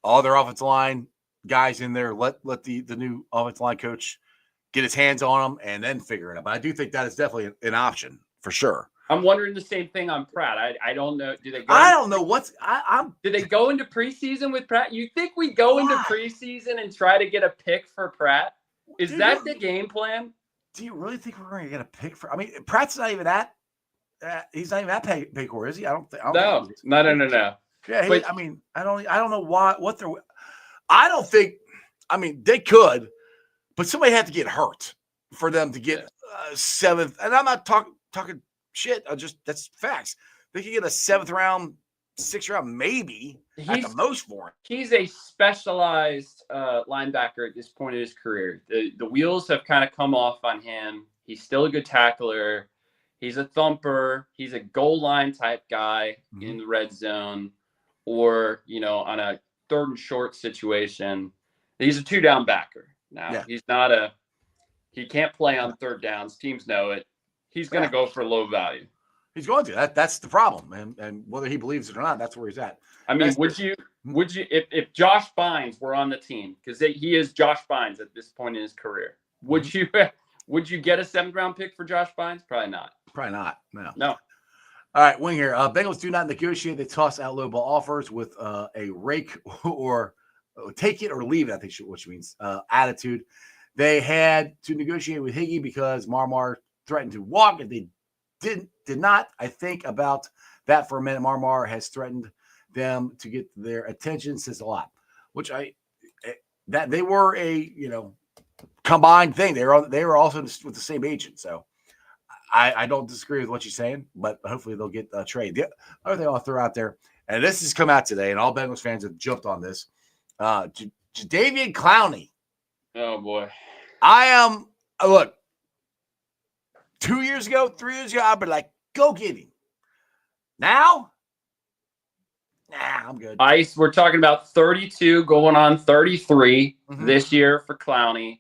all their offensive line guys in there. Let the new offensive line coach get his hands on them and then figure it out. But I do think that is definitely an option for sure. I'm wondering the same thing on Pratt. I don't know. Do they? I don't know what's. Did they go into preseason with Pratt? You think we go into preseason and try to get a pick for Pratt? Is that the game plan? Do you really think we're going to get a pick for? I mean, Pratt's not even at. He's not even at Paycor, is he? I don't think. No. Yeah, I mean, I don't know what they're. I don't think. I mean, they could, but somebody had to get hurt for them to get 7th. And I'm not talking shit. That's facts. They could get a 7th round, 6th round, maybe at the most for him. He's a specialized linebacker at this point in his career. The wheels have kind of come off on him. He's still a good tackler. He's a thumper. He's a goal line type guy in the red zone, or on a 3rd and short situation. He's a 2-down backer. Now he's not he can't play on 3rd downs. Teams know it. He's going to go for low value. He's going to. That's the problem, and whether he believes it or not, that's where he's at. I mean, would you if Josh Bynes were on the team, because he is Josh Bynes at this point in his career, would you get a 7th round pick for Josh Bynes? Probably not. Probably not. No. All right, wing here. Bengals do not negotiate. They toss out low ball offers with a rake or take it or leave it, I think which means attitude. They had to negotiate with Higgy because Marmar threatened to walk. If they did not, I think about that for a minute. Marmar has threatened them to get their attention, says a lot. Which that they were a combined thing. They were also with the same agent. So I don't disagree with what you're saying, but hopefully they'll get a trade. The other thing I'll throw out there, and this has come out today, and all Bengals fans have jumped on this. Jadeveon Clowney. Oh boy. I am look. 2 years ago, 3 years ago, I'd be like, go get him. Now, I'm good. Ice, we're talking about 32 going on 33 this year for Clowney.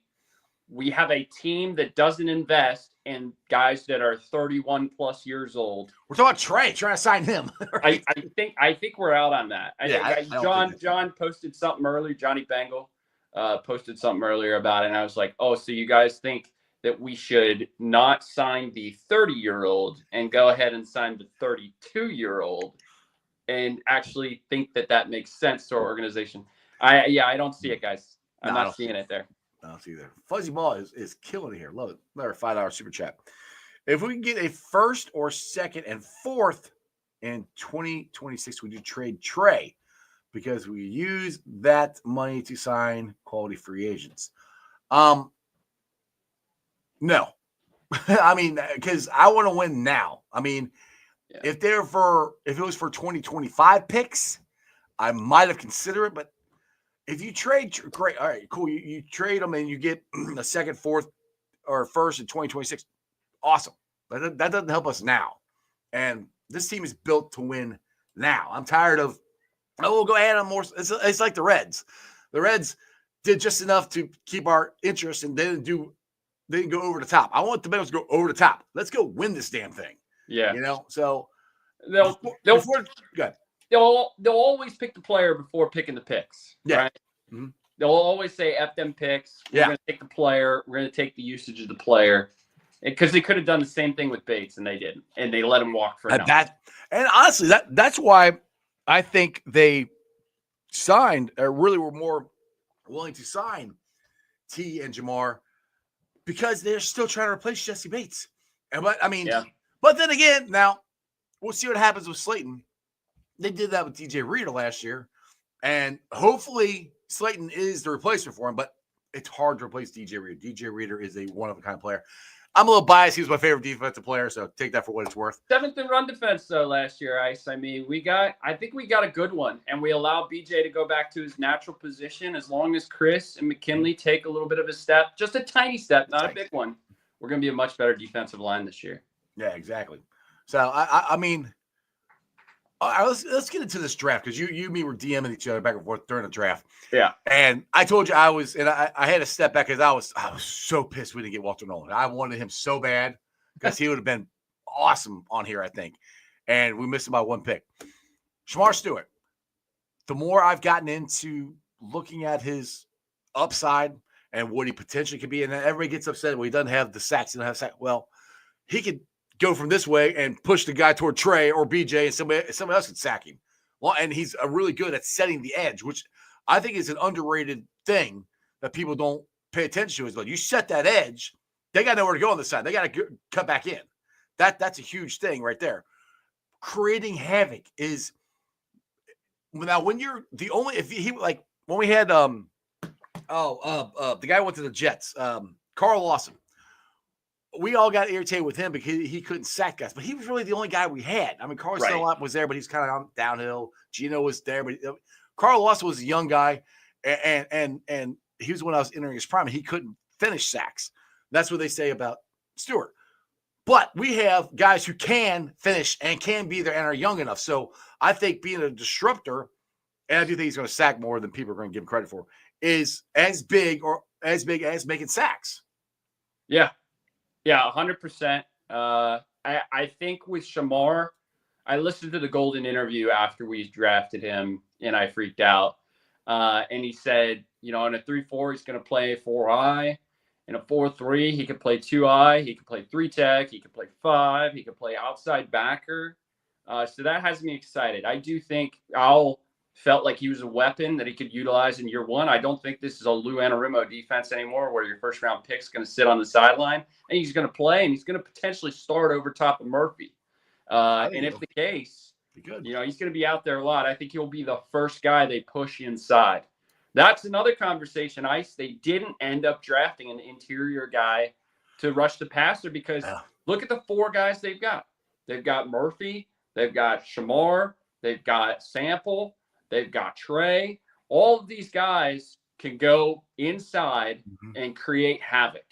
We have a team that doesn't invest in guys that are 31 plus years old. We're talking about Trey, trying to sign him. Right? I think we're out on that. I John posted something earlier. Johnny Bengal posted something earlier about it, and I was like, oh, so you guys think that we should not sign the 30-year-old and go ahead and sign the 32-year-old and actually think that makes sense to our organization. I don't see it, guys. I'm not seeing it there. I don't see it there. Fuzzy Ball is killing it here. Love it. Another $5 super chat. If we can get a first or second and fourth in 2026, we do trade Trey because we use that money to sign quality free agents. No. I mean, because I want to win now. I mean, if it was for 2025 picks, I might have considered it. But if you trade, great, all right, cool. You trade them and you get a second, fourth, or first in 2026. Awesome. But that doesn't help us now. And this team is built to win now. I'm tired of, we'll go add on more. It's like the Reds. The Reds did just enough to keep our interest and they didn't go over the top. I want the Bengals to go over the top. Let's go win this damn thing. Yeah. So they'll always pick the player before picking the picks. Yeah. Right? Mm-hmm. They'll always say F them picks. We're going to take the player. We're going to take the usage of the player. Because they could have done the same thing with Bates, and they didn't. And they let him walk for that. And honestly, that's why I think they signed, or really were more willing to sign T and Jamar, because they're still trying to replace Jesse Bates. But then again, now we'll see what happens with Slayton. They did that with DJ Reader last year, and hopefully Slayton is the replacement for him. But it's hard to replace DJ Reader. DJ Reader is a one-of-a-kind player. I'm a little biased. He was my favorite defensive player, so take that for what it's worth. 7th in run defense, though, last year, Ice. I mean, I think we got a good one, and we allow BJ to go back to his natural position as long as Chris and McKinley take a little bit of a step, just a tiny step, not a big one. We're going to be a much better defensive line this year. Yeah, exactly. So, I mean, let's get into this draft, because you and me were DMing each other back and forth during the draft. Yeah. And I told you I had to step back because I was so pissed we didn't get Walter Nolan. I wanted him so bad because he would have been awesome on here, I think. And we missed him by one pick. Shamar Stewart, the more I've gotten into looking at his upside and what he potentially could be, and then everybody gets upset when he doesn't have the sacks, he doesn't have sacks. Well, he could go from this way and push the guy toward Trey or BJ, and somebody else could sack him. Well, and he's really good at setting the edge, which I think is an underrated thing that people don't pay attention to. Is like, you set that edge, they got nowhere to go on the side. They got to cut back in. That's a huge thing right there. Creating havoc is now when you're the only, if he like when we had the guy who went to the Jets, Carl Lawson. We all got irritated with him because he couldn't sack guys, but he was really the only guy we had. I mean, Carl was there, but he's kind of on downhill. Gino was there, but Carl Lawson was a young guy, and he was when I was entering his prime, and he couldn't finish sacks. That's what they say about Stewart. But we have guys who can finish and can be there and are young enough. So I think being a disruptor, and I do think he's going to sack more than people are going to give him credit for, is as big as making sacks. Yeah. Yeah, 100%. I think with Shamar, I listened to the Golden interview after we drafted him, and I freaked out. And he said, in a 3-4, he's going to play 4-eye. In a 4-3, he could play 2-eye. He could play 3-tech. He could play 5. He could play outside backer. So that has me excited. I do think Owl felt like he was a weapon that he could utilize in year one. I don't think this is a Lou Anarumo defense anymore where your first-round pick is going to sit on the sideline. And he's going to play, and he's going to potentially start over top of Murphy. And if the case, he's going to be out there a lot. I think he'll be the first guy they push inside. That's another conversation, Ice. They didn't end up drafting an interior guy to rush the passer because look at the 4 guys they've got. They've got Murphy. They've got Shamar. They've got Sample. They've got Trey. All of these guys can go inside Mhm. and create havoc,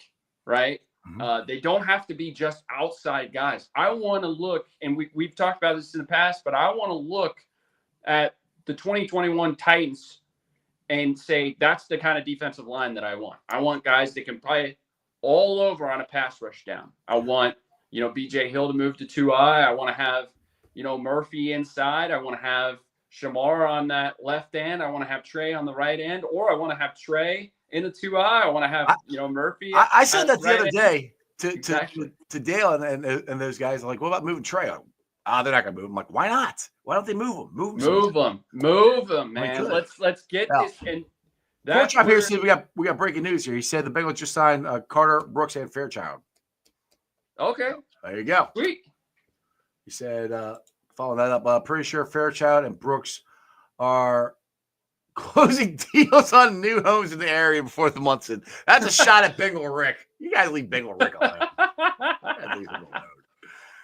right? Mhm. They don't have to be just outside guys. I want to look, and we've talked about this in the past, but I want to look at the 2021 Titans and say that's the kind of defensive line that I want. I want guys that can play all over on a pass rush down. I want, BJ Hill to move to 2I. I want to have, Murphy inside. I want to have Shamar on that left end. I want to have Trey on the right end, or I want to have Trey in the 2I. I want to have, Murphy. I said that the right other end. day Exactly. to Dale and those guys. I'm like, what about moving Trey? They're not going to move. I'm like, why not? Why don't they move him? Move them, man. Good. Let's get Yeah. this. And Porch that's up here where, said we got breaking news here. He said the Bengals just signed Carter, Brooks, and Fairchild. okay, There you go. sweet. He said, following that up, pretty sure Fairchild and Brooks are closing deals on new homes in the area before the month's in. That's a shot at Bengal Rick. You guys leave Bengal Rick alone. Leave him alone.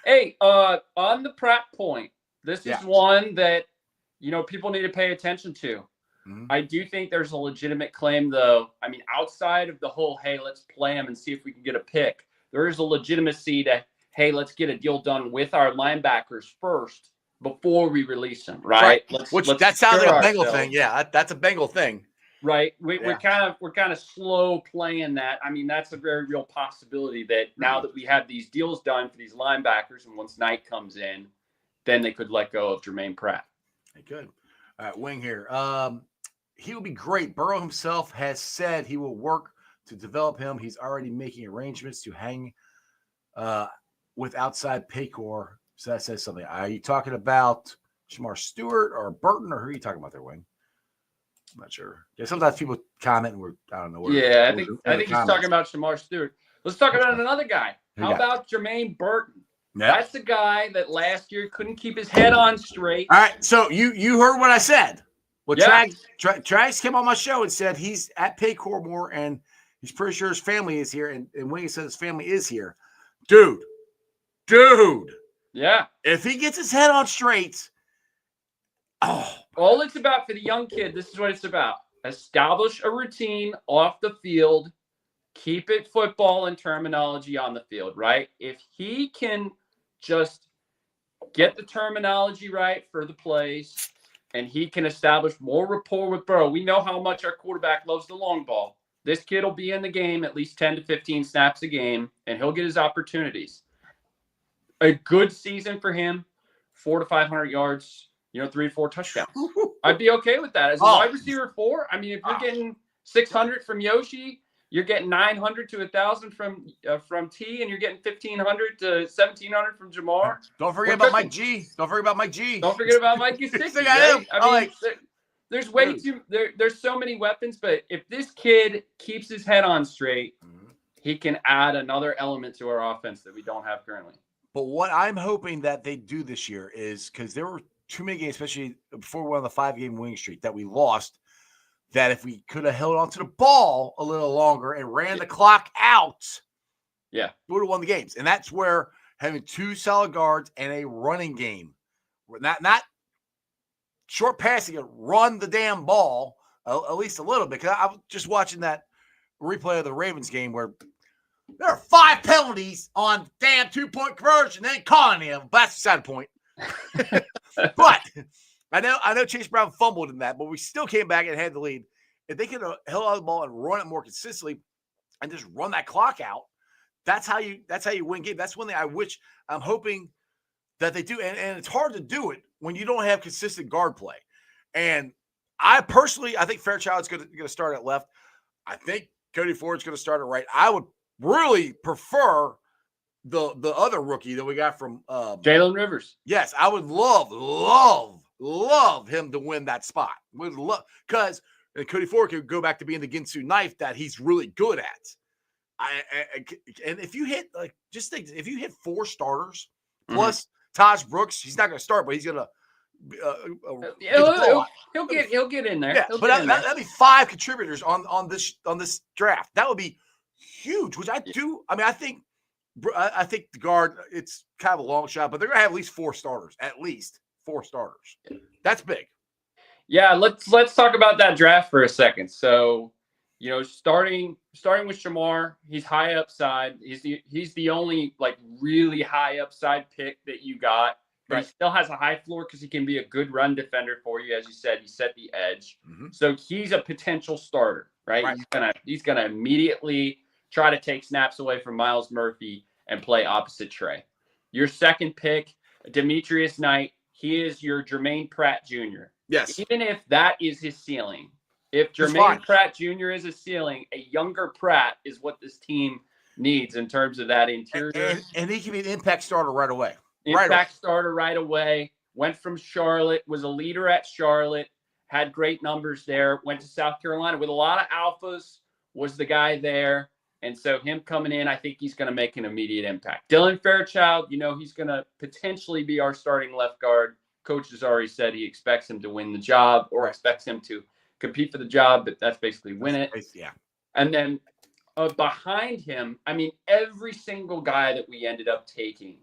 Hey, on the prep point, this Yeah. is one that people need to pay attention to. Mhm. I do think there's a legitimate claim, though. I mean, outside of the whole, hey, let's play him and see if we can get a pick, there is a legitimacy to, hey, let's get a deal done with our linebackers first before we release them, right? Let's that sounds like a Bengal thing. Yeah, that's a Bengal thing. Right. We're kind of slow playing that. I mean, that's a very real possibility that now that we have these deals done for these linebackers, and once Knight comes in, then they could let go of Jermaine Pratt. They could. All right, Wing here. He will be great. Burrow himself has said he will work to develop him. He's already making arrangements to hang with outside Paycor. So that says something. Are you talking about Shamar Stewart or Burton, or who are you talking about there, Wing? I'm not sure. Yeah, sometimes people comment and I don't know. I think he's talking about Shamar Stewart. Let's talk about another guy. How about Jermaine Burton? Yeah. That's the guy that last year couldn't keep his head on straight. All right, so you heard what I said. Well, Yeah. Trags came on my show and said he's at Paycor more, and he's pretty sure his family is here. And Wing said his family is here. Dude. Yeah. If he gets his head on straight, all it's about for the young kid, this is what it's about. Establish a routine off the field. Keep it football and terminology on the field, right? If he can just get the terminology right for the plays and he can establish more rapport with Burrow. We know how much our quarterback loves the long ball. This kid will be in the game at least 10 to 15 snaps a game, and he'll get his opportunities. A good season for him, 400 to 500 yards, 3 to 4 touchdowns. I'd be okay with that. As a wide receiver 4, I mean, if you're getting 600 from Yoshi, you're getting 900 to 1,000 from T, and you're getting 1,500 to 1,700 from Jamar. Don't forget about Mike G. Don't forget about Mike G. Don't forget about Mike Gesicki. Right? I mean, there's way too there's so many weapons, but if this kid keeps his head on straight, he can add another element to our offense that we don't have currently. But what I'm hoping that they do this year is, because there were too many games, especially before we went on the 5-game winning streak that we lost, that if we could have held onto the ball a little longer and ran the clock out, we would have won the games. And that's where having 2 solid guards and a running game, not short passing, and run the damn ball at least a little bit. Because I was just watching that replay of the Ravens game where there are 5 penalties on damn 2-point conversion. They ain't calling him. But that's beside the point. But I know Chase Brown fumbled in that, but we still came back and had the lead. If they could have held on the ball and run it more consistently and just run that clock out, that's how you win games. That's one thing I'm hoping that they do. And it's hard to do it when you don't have consistent guard play. And I think Fairchild's going to start at left. I think Cody Ford's going to start at right. I would really prefer the other rookie that we got from Jalen Rivers. Yes, I would love him to win that spot. Would love, because Cody Ford could go back to being the Ginsu knife that he's really good at. And if you hit, just think, if you hit 4 starters plus Taj Brooks, he's not going to start, but he's going to he'll get in there. Yeah, but that'd be 5 contributors on this draft. That would be huge. Which I do. I mean, I think the guard, it's kind of a long shot, but they're gonna have at least 4 starters. At least 4 starters. That's big. Yeah, let's talk about that draft for a second. So, starting with Shamar, he's high upside. He's the only like really high upside pick that you got, but he Right. still has a high floor because he can be a good run defender for you, as you said. He set the edge, Mm-hmm. so he's a potential starter, right? Right. He's gonna immediately try to take snaps away from Miles Murphy and play opposite Trey. Your second pick, Demetrius Knight. He is your Jermaine Pratt Jr. Yes. Even if that is his ceiling, if That's fine. Jermaine Pratt Jr. is a ceiling, a younger Pratt is what this team needs in terms of that interior. And he can be an impact starter right away. Impact starter right away. Went from Charlotte, was a leader at Charlotte, had great numbers there. Went to South Carolina with a lot of alphas, was the guy there. And so him coming in, I think he's going to make an immediate impact. Dylan Fairchild, he's going to potentially be our starting left guard. Coach has already said he expects him to win the job or expects him to compete for the job, but that's basically win it. Yeah. And then behind him, I mean, every single guy that we ended up taking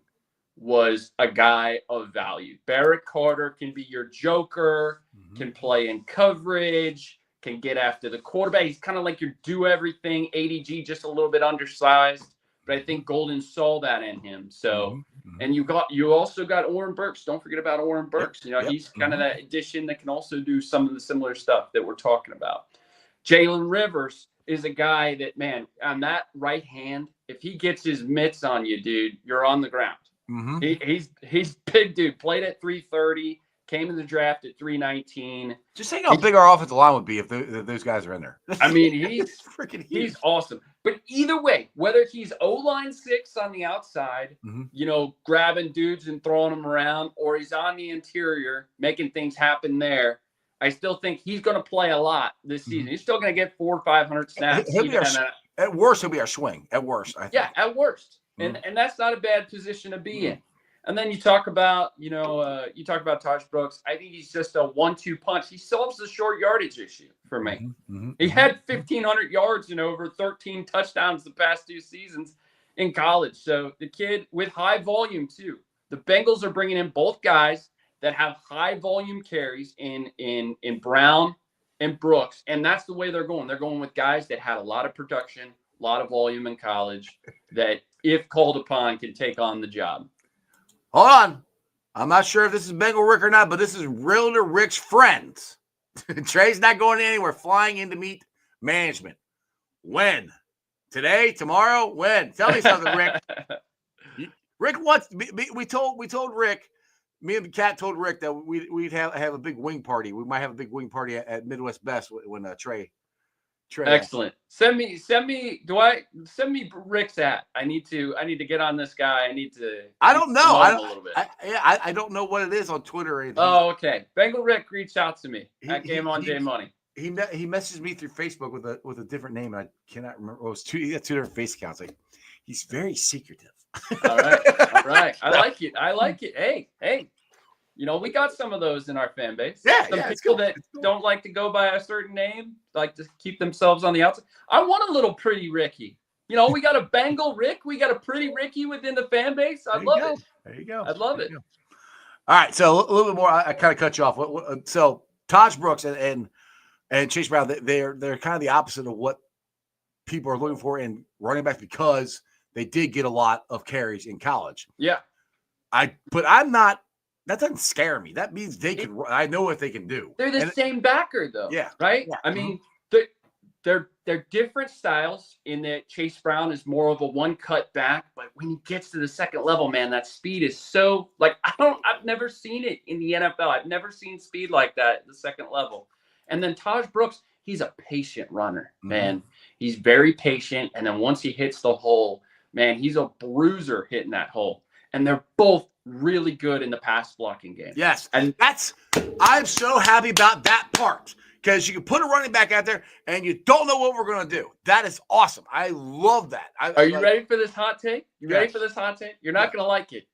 was a guy of value. Barrett Carter can be your joker, can play in coverage, can get after the quarterback. He's kind of like your do-everything ADG, just a little bit undersized. But I think Golden saw that in him. So, and you also got Oren Burks. Don't forget about Oren Burks. He's kind of that addition that can also do some of the similar stuff that we're talking about. Jalen Rivers is a guy that, man, on that right hand, if he gets his mitts on you, dude, you're on the ground. He's big, dude. Played at 330. Came in the draft at 319. Just think how big our offensive line would be if those guys are in there. I mean, he's freaking huge. He's awesome. But either way, whether he's O-line 6 on the outside, grabbing dudes and throwing them around, or he's on the interior making things happen there, I still think he's going to play a lot this season. He's still going to get 400 or 500 snaps. At worst, he'll be our swing. At worst, I think. Yeah, at worst. And that's not a bad position to be in. And then you talk about, Taj Brooks. I think he's just a 1-2 punch. He solves the short yardage issue for me. He had 1,500 yards and over 13 touchdowns the past 2 seasons in college. So the kid with high volume too. The Bengals are bringing in both guys that have high volume carries in Brown and Brooks, and that's the way they're going. They're going with guys that had a lot of production, a lot of volume in college, that if called upon can take on the job. Hold on. I'm not sure if this is Bengal Rick or not, but this is Realtor Rick's friends. Trey's not going anywhere, flying in to meet management. When? Today? Tomorrow? When? Tell me something, Rick. Rick wants. We told Rick. Me and the cat told Rick that we'd have a big wing party. We might have a big wing party at Midwest Best when Trey. Excellent. Send me Rick's at. I need to get on this guy. I don't know. I don't know what it is on Twitter or anything. Oh, okay. Bengal Rick reached out to me at Game On J Money. He messaged me through Facebook with a different name, and I cannot remember. It was two different face accounts. Like, he's very secretive. All right. I like it. Hey. We got some of those in our fan base. Some people that don't like to go by a certain name, like to keep themselves on the outside. I want a little pretty Ricky. We got a Bengal Rick. We got a pretty Ricky within the fan base. I love it. There you go. I love it. All right. So a little bit more. I kind of cut you off. So Taj Brooks and Chase Brown, they're kind of the opposite of what people are looking for in running backs because they did get a lot of carries in college. Yeah. But I'm not. That doesn't scare me. That means they can. I know what they can do. They're the same backer, though. Yeah. Right. Yeah. I mean, they're different styles in that Chase Brown is more of a one-cut back, but when he gets to the second level, man, that speed is so I've never seen it in the NFL. I've never seen speed like that at the second level. And then Taj Brooks, he's a patient runner, man. He's very patient, and then once he hits the hole, man, he's a bruiser hitting that hole. And they're both really good in the pass blocking game. Yes. And I'm so happy about that part because you can put a running back out there and you don't know what we're going to do. That is awesome. I love that. Are you ready for this hot take? Ready for this hot take? You're not going to like it.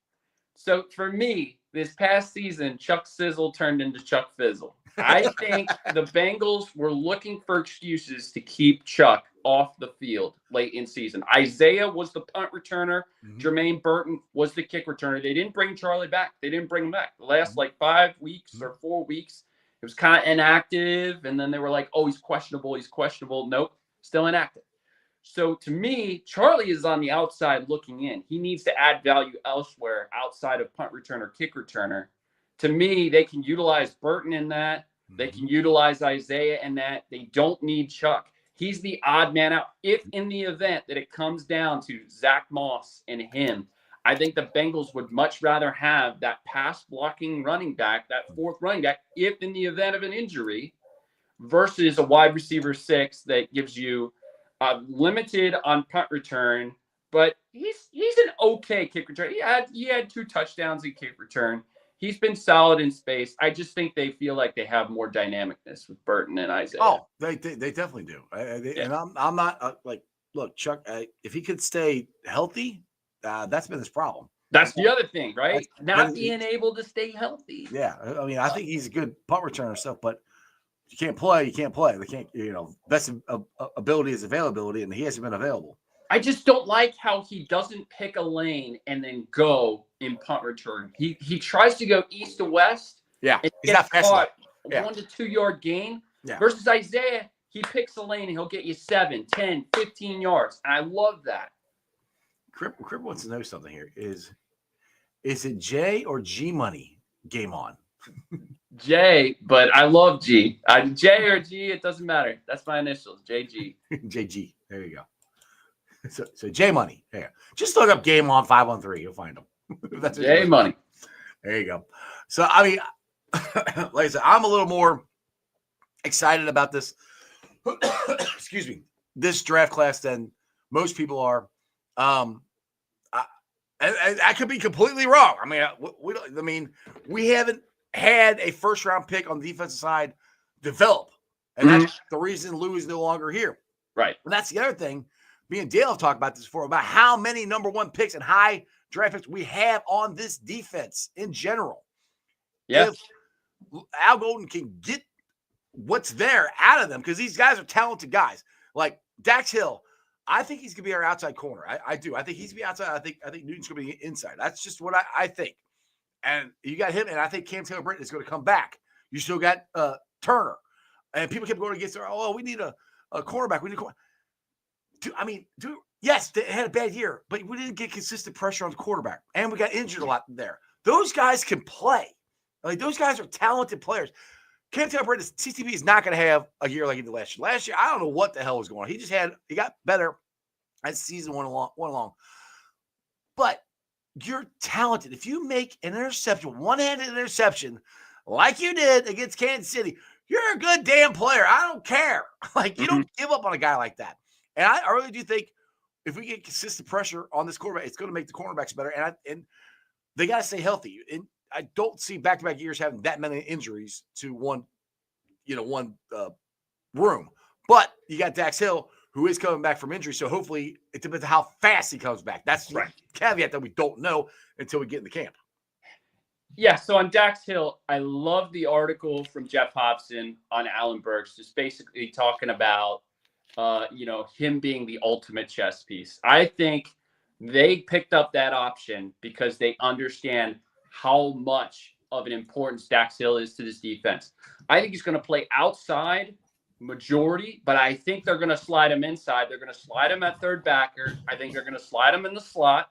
So for me, this past season, Chuck Sizzle turned into Chuck Fizzle. I think the Bengals were looking for excuses to keep Chuck off the field late in season. Isaiah was the punt returner. Jermaine Burton was the kick returner. They didn't bring Charlie back. They didn't bring him back. The last 5 weeks or 4 weeks It was kind of inactive, and then they were like, "Oh, he's questionable. He's questionable." Nope, still inactive. So to me, Charlie is on the outside looking in. He needs to add value elsewhere outside of punt returner, kick returner. To me, they can utilize Burton in that. They can utilize Isaiah in that. They don't need Chuck. He's the odd man out. If in the event that it comes down to Zach Moss and him, I think the Bengals would much rather have that pass blocking running back, that fourth running back, if in the event of an injury, versus a wide receiver 6 that gives you limited on punt return, but he's an okay kick return. He had 2 touchdowns in kick return. He's been solid in space. I just think they feel like they have more dynamicness with Burton and Isaiah. Oh, they definitely do. And I'm not look, Chuck. If he could stay healthy, that's been his problem. That's the other thing, right? Not being able to stay healthy. Yeah, I mean, I think he's a good punt returner stuff, but you can't play. You can't play. They can't. Best ability is availability, and he hasn't been available. I just don't like how he doesn't pick a lane and then go in punt return. He tries to go east to west. Yeah, and he's not fast enough. 1 to 2 yard gain. Yeah. Versus Isaiah, he picks a lane and he'll get you 7, 10, 15 yards. And I love that. Crip wants to know something here. Is it J or G Money game on? J, but I love G. J or G, it doesn't matter. That's my initials, JG. JG. There you go. So J Money. Yeah. Just look up game on 513. You'll find them. That's J Money. There you go. So I mean, like I said, I'm a little more excited about this. Excuse me. This draft class than most people are. I could be completely wrong. I mean, we haven't had a first round pick on the defensive side develop, and that's the reason Lou is no longer here. Right. And that's the other thing. Me and Dale have talked about this before about how many number 1 picks and high draft picks we have on this defense in general. Yeah. If Al Golden can get what's there out of them, because these guys are talented guys. Like Dax Hill, I think he's gonna be our outside corner. I do. I think he's gonna be outside. I think Newton's gonna be inside. That's just what I think. And you got him, and I think Cam Taylor-Britt is going to come back. You still got Turner, and people kept going against. Oh, we need a cornerback. We need a corner. Yes, they had a bad year, but we didn't get consistent pressure on the quarterback, and we got injured a lot there. Those guys can play. Like, those guys are talented players. Cam Taylor-Britt, CTB is not going to have a year like he did last year. Last year, I don't know what the hell was going on. He got better as the season went along. But you're talented. If you make an interception, one-handed interception, like you did against Kansas City, you're a good damn player. I don't care. Like, you don't give up on a guy like that. And I really do think if we get consistent pressure on this quarterback, it's going to make the cornerbacks better. And they got to stay healthy. And I don't see back-to-back years having that many injuries to one room. But you got Dax Hill, who is coming back from injury. So hopefully it depends on how fast he comes back. That's the caveat that we don't know until we get in the camp. Yeah, so on Dax Hill, I love the article from Jeff Hobson on Allen Burks, just basically talking about, him being the ultimate chess piece. I think they picked up that option because they understand how much of an importance Dax Hill is to this defense. I think he's going to play outside majority, but I think they're going to slide him inside. They're going to slide him at third backer. I think they're going to slide him in the slot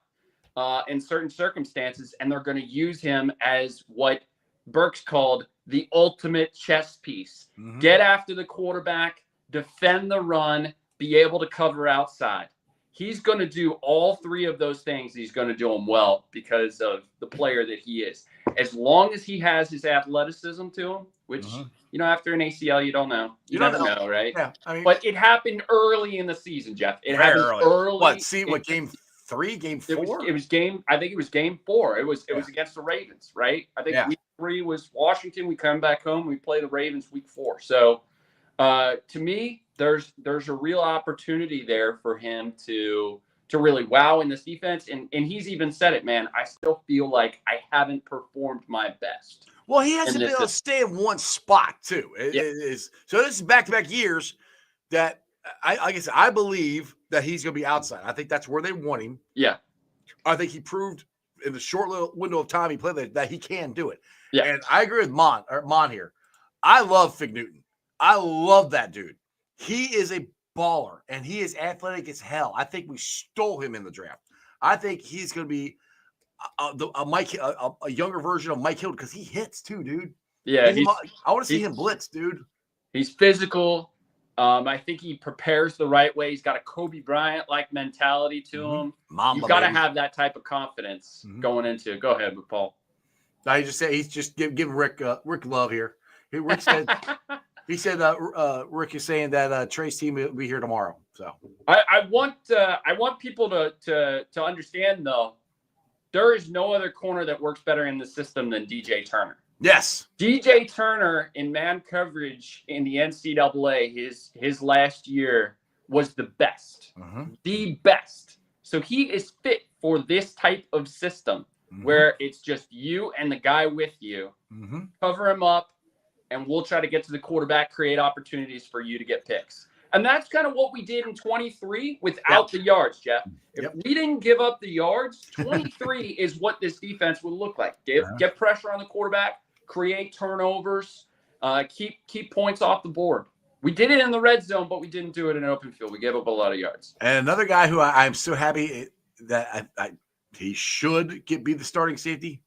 in certain circumstances, and they're going to use him as what Burks called the ultimate chess piece. Mm-hmm. Get after the quarterback, defend the run, be able to cover outside. He's going to do all 3 of those things. He's going to do them well because of the player that he is. As long as he has his athleticism to him, which, after an ACL, you don't know. You never know, right? Yeah. But it happened early in the season, Jeff. It happened early. What, game 3, game 4? It was game 4. It was against the Ravens, right? I think week 3 was Washington. We come back home. We play the Ravens week 4. So to me, there's a real opportunity there for him to really wow in this defense. And he's even said it, man. I still feel like I haven't performed my best. Well, he hasn't been able to stay in one spot, too. So this is back-to-back years that, I believe that he's going to be outside. I think that's where they want him. Yeah. I think he proved in the short little window of time he played that he can do it. Yeah. And I agree with Mon here. I love Fig Newton. I love that dude. He is a baller, and he is athletic as hell. I think we stole him in the draft. I think he's going to be a younger version of Mike Hill because he hits too, dude. Yeah, I want to see him blitz, dude. He's physical. I think he prepares the right way. He's got a Kobe Bryant-like mentality to him. You've got to have that type of confidence going into it. Go ahead, Paul. No, he's just giving Rick love here. Rick said Rick is saying that Trey's team will be here tomorrow. So I want people to understand though, there is no other corner that works better in the system than DJ Turner. Yes. DJ Turner in man coverage in the NCAA, his last year was the best. The best. So he is fit for this type of system where it's just you and the guy with you. Cover him up, and we'll try to get to the quarterback, create opportunities for you to get picks. And that's kind of what we did in 23 without the yards, Jeff. If we didn't give up the yards, 23 is what this defense would look like. Get pressure on the quarterback, create turnovers, keep points off the board. We did it in the red zone, but we didn't do it in open field. We gave up a lot of yards. And another guy who I'm so happy that he should be the starting safety,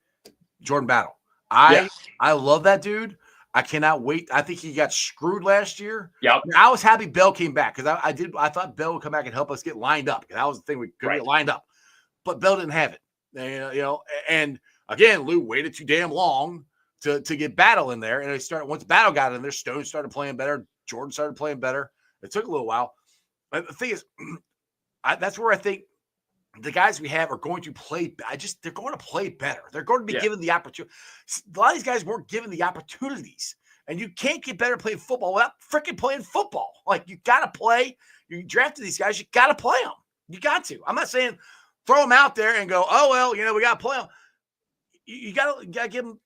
Jordan Battle. I love that dude. I cannot wait. I think he got screwed last year. Yep. I was happy Bell came back because I thought Bell would come back and help us get lined up. That was the thing, we could get lined up. But Bell didn't have it. And again, Lou waited too damn long to get Battle in there. And once Battle got in there, Stone started playing better. Jordan started playing better. It took a little while. But the thing is, that's where I think the guys we have are going to play. They're going to play better. They're going to be given the opportunity. A lot of these guys weren't given the opportunities, and you can't get better playing football without freaking playing football. Like, you got to play. You drafted these guys. You got to play them. You got to. I'm not saying throw them out there and go, oh, well, we got to play them. You got to give them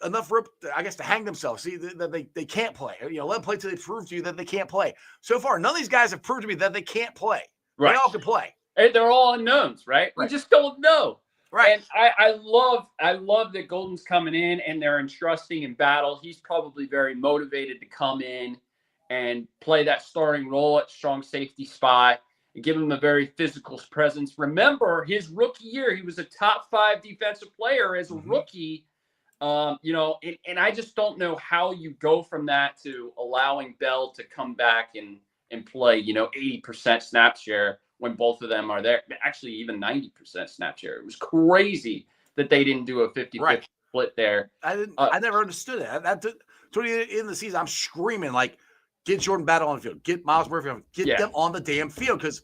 enough rope, I guess, to hang themselves. See that they can't play. Let them play till they prove to you that they can't play. So far, none of these guys have proved to me that they can't play. Right. They all can play. And they're all unknowns, right? We just don't know. Right. And I love that Golden's coming in and they're entrusting in Battle. He's probably very motivated to come in and play that starting role at strong safety spot and give him a very physical presence. Remember, his rookie year, he was a top 5 defensive player as a rookie. And I just don't know how you go from that to allowing Bell to come back and play, 80% snap share when both of them are there. Actually, even 90% snap share. It was crazy that they didn't do a 50-50 split there. I never understood it. Toward the end of the season, I'm screaming, like, get Jordan Battle on the field. Get Miles Murphy on the field. Get them on the damn field. Because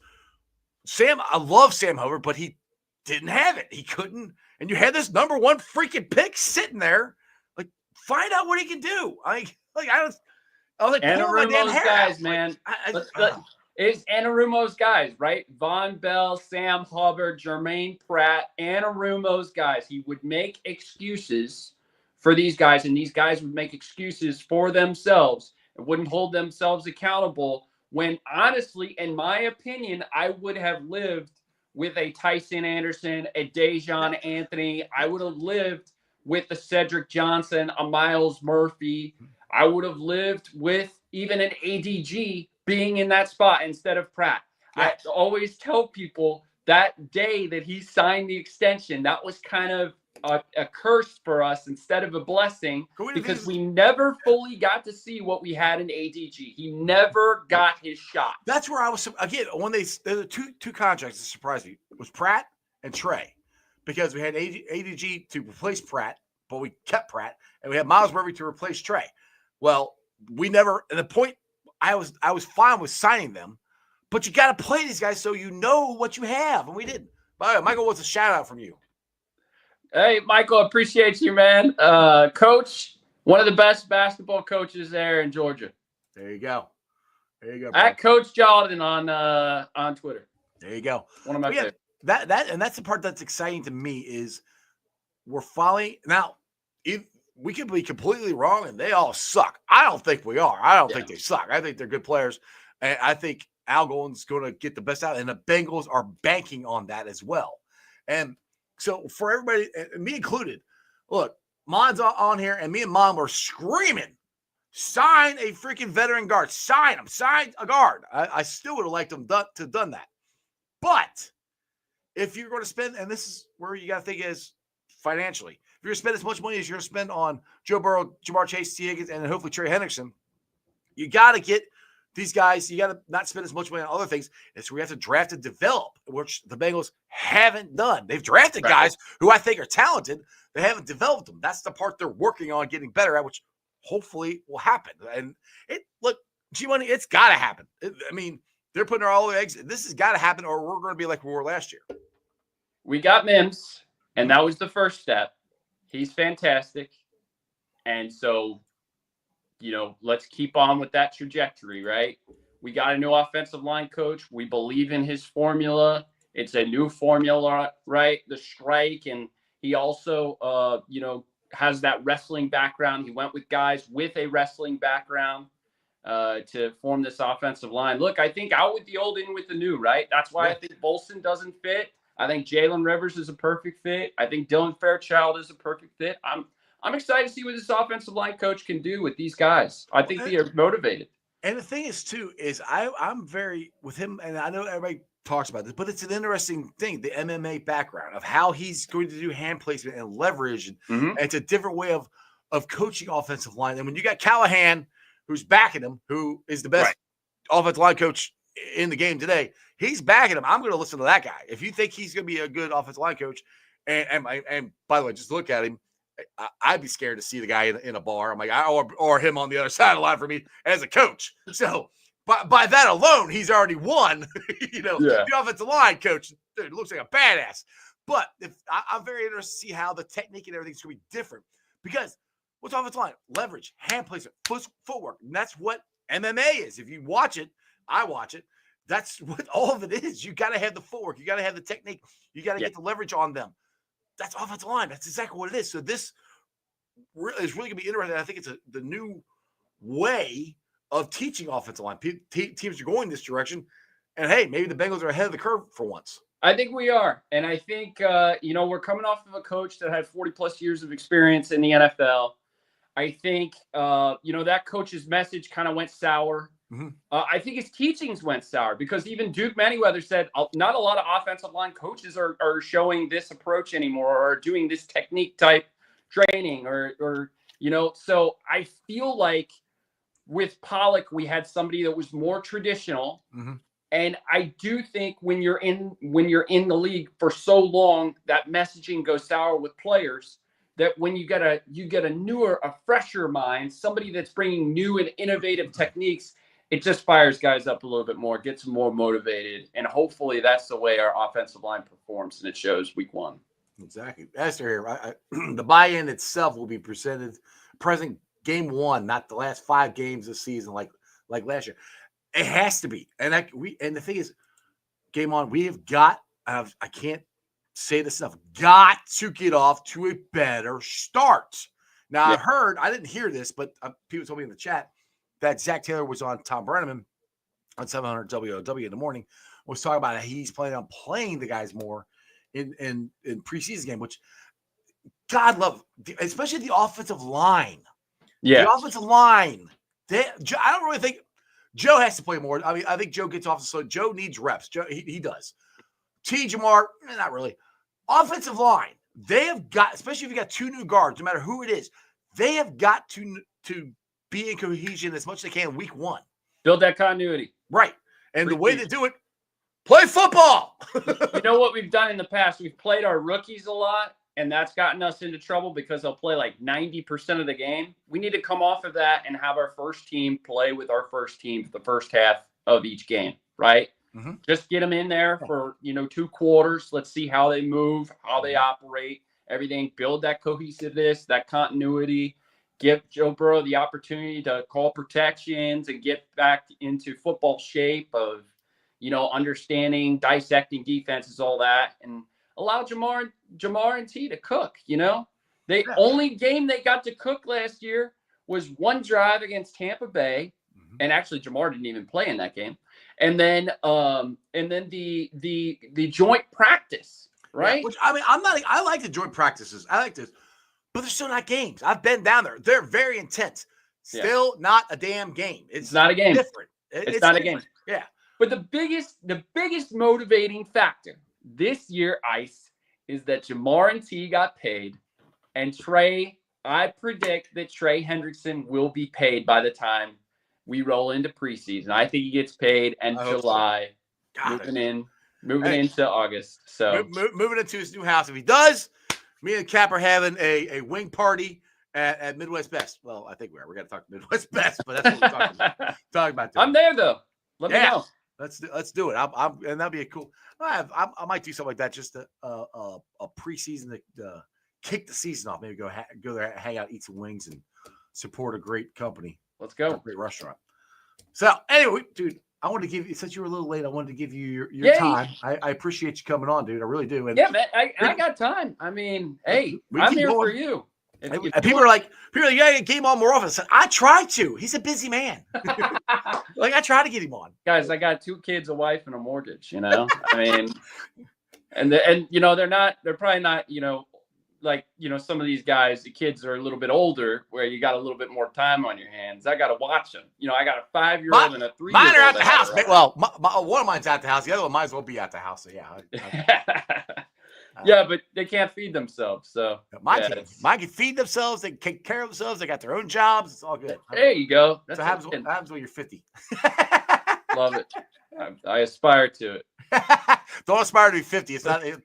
I love Sam Hubbard, but he didn't have it. He couldn't. And you had this number 1 freaking pick sitting there. Like, find out what he can do. I was like, Anarumo's guys, man. It's Anarumo's guys, right? Von Bell, Sam Hubbard, Jermaine Pratt, Anarumo's guys. He would make excuses for these guys, and these guys would make excuses for themselves and wouldn't hold themselves accountable when, honestly, in my opinion, I would have lived with a Tyson Anderson, a Dejon Anthony. I would have lived with a Cedric Johnson, a Miles Murphy. I would have lived with even an ADG being in that spot instead of Pratt. I always tell people that day that he signed the extension, that was kind of a curse for us instead of a blessing because we never fully got to see what we had in ADG. He never got his shot. That's where I was, again, when there's two contracts that surprised me. It was Pratt and Trey, because we had ADG to replace Pratt, but we kept Pratt, and we had Miles Murphy to replace Trey. Well, we never, at the point, I was fine with signing them, but you got to play these guys so you know what you have, and we didn't. By the way, Michael wants a shout out from you. Hey, Michael, appreciate you, man. Coach, one of the best basketball coaches there in Georgia. There you go. Bro. At Coach Jordan on Twitter. There you go. One of my favorites. And that's the part that's exciting to me is we're finally now. We could be completely wrong, and they all suck. I don't think we are. I don't think they suck. I think they're good players, and I think Al Golden's going to get the best out, and the Bengals are banking on that as well. And so for everybody, and me included, look, Mon's on here, and me and Mom were screaming Sign a freaking veteran guard. Sign him. Sign a guard. I still would have liked them to have done that. But if you're going to spend, and this is where you got to think is financially, if you're going to spend as much money as you're going to spend on Joe Burrow, Jamar Chase, T. Higgins, and then hopefully Trey Hendrickson, you got to get these guys. You got to not spend as much money on other things. It's where you have to draft and develop, which the Bengals haven't done. They've drafted guys who I think are talented. They haven't developed them. That's the part they're working on getting better at, which hopefully will happen. And G-Money, it's got to happen. I mean, they're putting all their eggs. This has got to happen, or we're going to be like we were last year. We got Mims, and that was the first step. He's fantastic. And so, let's keep on with that trajectory, right? We got a new offensive line coach. We believe in his formula. It's a new formula, right? The strike. And he also, has that wrestling background. He went with guys with a wrestling background to form this offensive line. Look, I think out with the old, in with the new, right? That's why I think Bolson doesn't fit. I think Jalen Rivers is a perfect fit. I think Dylan Fairchild is a perfect fit. I'm excited to see what this offensive line coach can do with these guys. I think they are motivated. And the thing is, too, is I'm very with him, and I know everybody talks about this, but it's an interesting thing, the MMA background of how he's going to do hand placement and leverage. And it's a different way of coaching offensive line. And when you got Callahan, who's backing him, who is the best offensive line coach in the game today, he's backing him. I'm going to listen to that guy. If you think he's going to be a good offensive line coach, and by the way, just look at him, I'd be scared to see the guy in a bar. I'm like, or him on the other side of the line for me as a coach. So by that alone, he's already won. The offensive line coach, dude, looks like a badass. But I'm very interested to see how the technique and everything's going to be different, because what's offensive line? Leverage, hand placement, footwork. And that's what MMA is. If you watch it, I watch it. That's what all of it is. You got to have the footwork. You got to have the technique. You got to get the leverage on them. That's offensive line. That's exactly what it is. So this is really going to be interesting. I think it's the new way of teaching offensive line. Teams are going this direction. And, hey, maybe the Bengals are ahead of the curve for once. I think we are. And I think, we're coming off of a coach that had 40-plus years of experience in the NFL. I think, that coach's message kind of went sour. Mm-hmm. I think his teachings went sour, because even Duke Manyweather said not a lot of offensive line coaches are showing this approach anymore, or are doing this technique type training or so I feel like with Pollock, we had somebody that was more traditional. Mm-hmm. And I do think when you're in the league for so long, that messaging goes sour with players. That when you get a newer, a fresher mind, somebody that's bringing new and innovative techniques, it just fires guys up a little bit more, gets them more motivated, and hopefully that's the way our offensive line performs, and it shows week one. Exactly. Esther here, the buy-in itself will be present game one, not the last 5 games this season like last year. It has to be. And the thing is, game on, we have got, I can't say this enough, got to get off to a better start. Now, I didn't hear this, but people told me in the chat that Zach Taylor was on Tom Brenneman on 700 WOW in the morning, was talking about how he's planning on playing the guys more in preseason game, which God love, especially the offensive line. Yeah. The offensive line. I don't really think Joe has to play more. I mean, I think Joe gets off, so Joe needs reps. Joe, he does. Jamar, not really. Offensive line, they have got, especially if you got 2 new guards, no matter who it is, they have got to be in cohesion as much as they can week one. Build that continuity. Right. And the way they do it, play football. You know what we've done in the past? We've played our rookies a lot, and that's gotten us into trouble because they'll play like 90% of the game. We need to come off of that and have our first team play with our first team for the first half of each game, right? Mm-hmm. Just get them in there for, 2 quarters. Let's see how they move, how they operate, everything. Build that cohesiveness, that continuity. Give Joe Burrow the opportunity to call protections and get back into football shape of, understanding, dissecting defenses, all that, and allow Jamar and T to cook. Only game they got to cook last year was one drive against Tampa Bay, and actually Jamar didn't even play in that game. And then the joint practice, right? Yeah, which I like the joint practices. I like this, but they're still not games. I've been down there. They're very intense. Still not a damn game. It's not a game. Different. It's not a game. Yeah. But the biggest motivating factor this year, Ice, is that Jamar and T got paid, and Trey. I predict that Trey Hendrickson will be paid by the time we roll into preseason. I think he gets paid in July, moving into August. So moving into his new house. If he does, me and Cap are having a wing party at Midwest Best. Well, I think we are. We're gonna talk to Midwest Best, but that's what we're talking about. I'm there though. Let me know. Let's do it. I'm and that'd be a cool. I might do something like that. Just a preseason to kick the season off. Maybe go there, hang out, eat some wings, and support a great company. Let's go. A great restaurant. So anyway, dude, I wanted to give you, since you were a little late, I wanted to give you your time. I appreciate you coming on, dude. I really do. And yeah, man, I got time. I mean, hey, I'm here for you. And people are like, you gotta get him on more often. I said, I try to. He's a busy man. Like, I try to get him on. Guys, I got 2 kids, a wife, and a mortgage, I mean, and they're probably not, like, some of these guys, the kids are a little bit older where you got a little bit more time on your hands. I got to watch them. I got a 5-year-old and a 3-year-old. Mine are at the house. Well, one of mine's at the house. The other one might as well be at the house. So, yeah. Yeah, but they can't feed themselves. So mine can feed themselves. They can take care of themselves. They got their own jobs. It's all good. There you go. That's what happens when you're 50. Love it. I aspire to it. Don't aspire to be 50. It's not too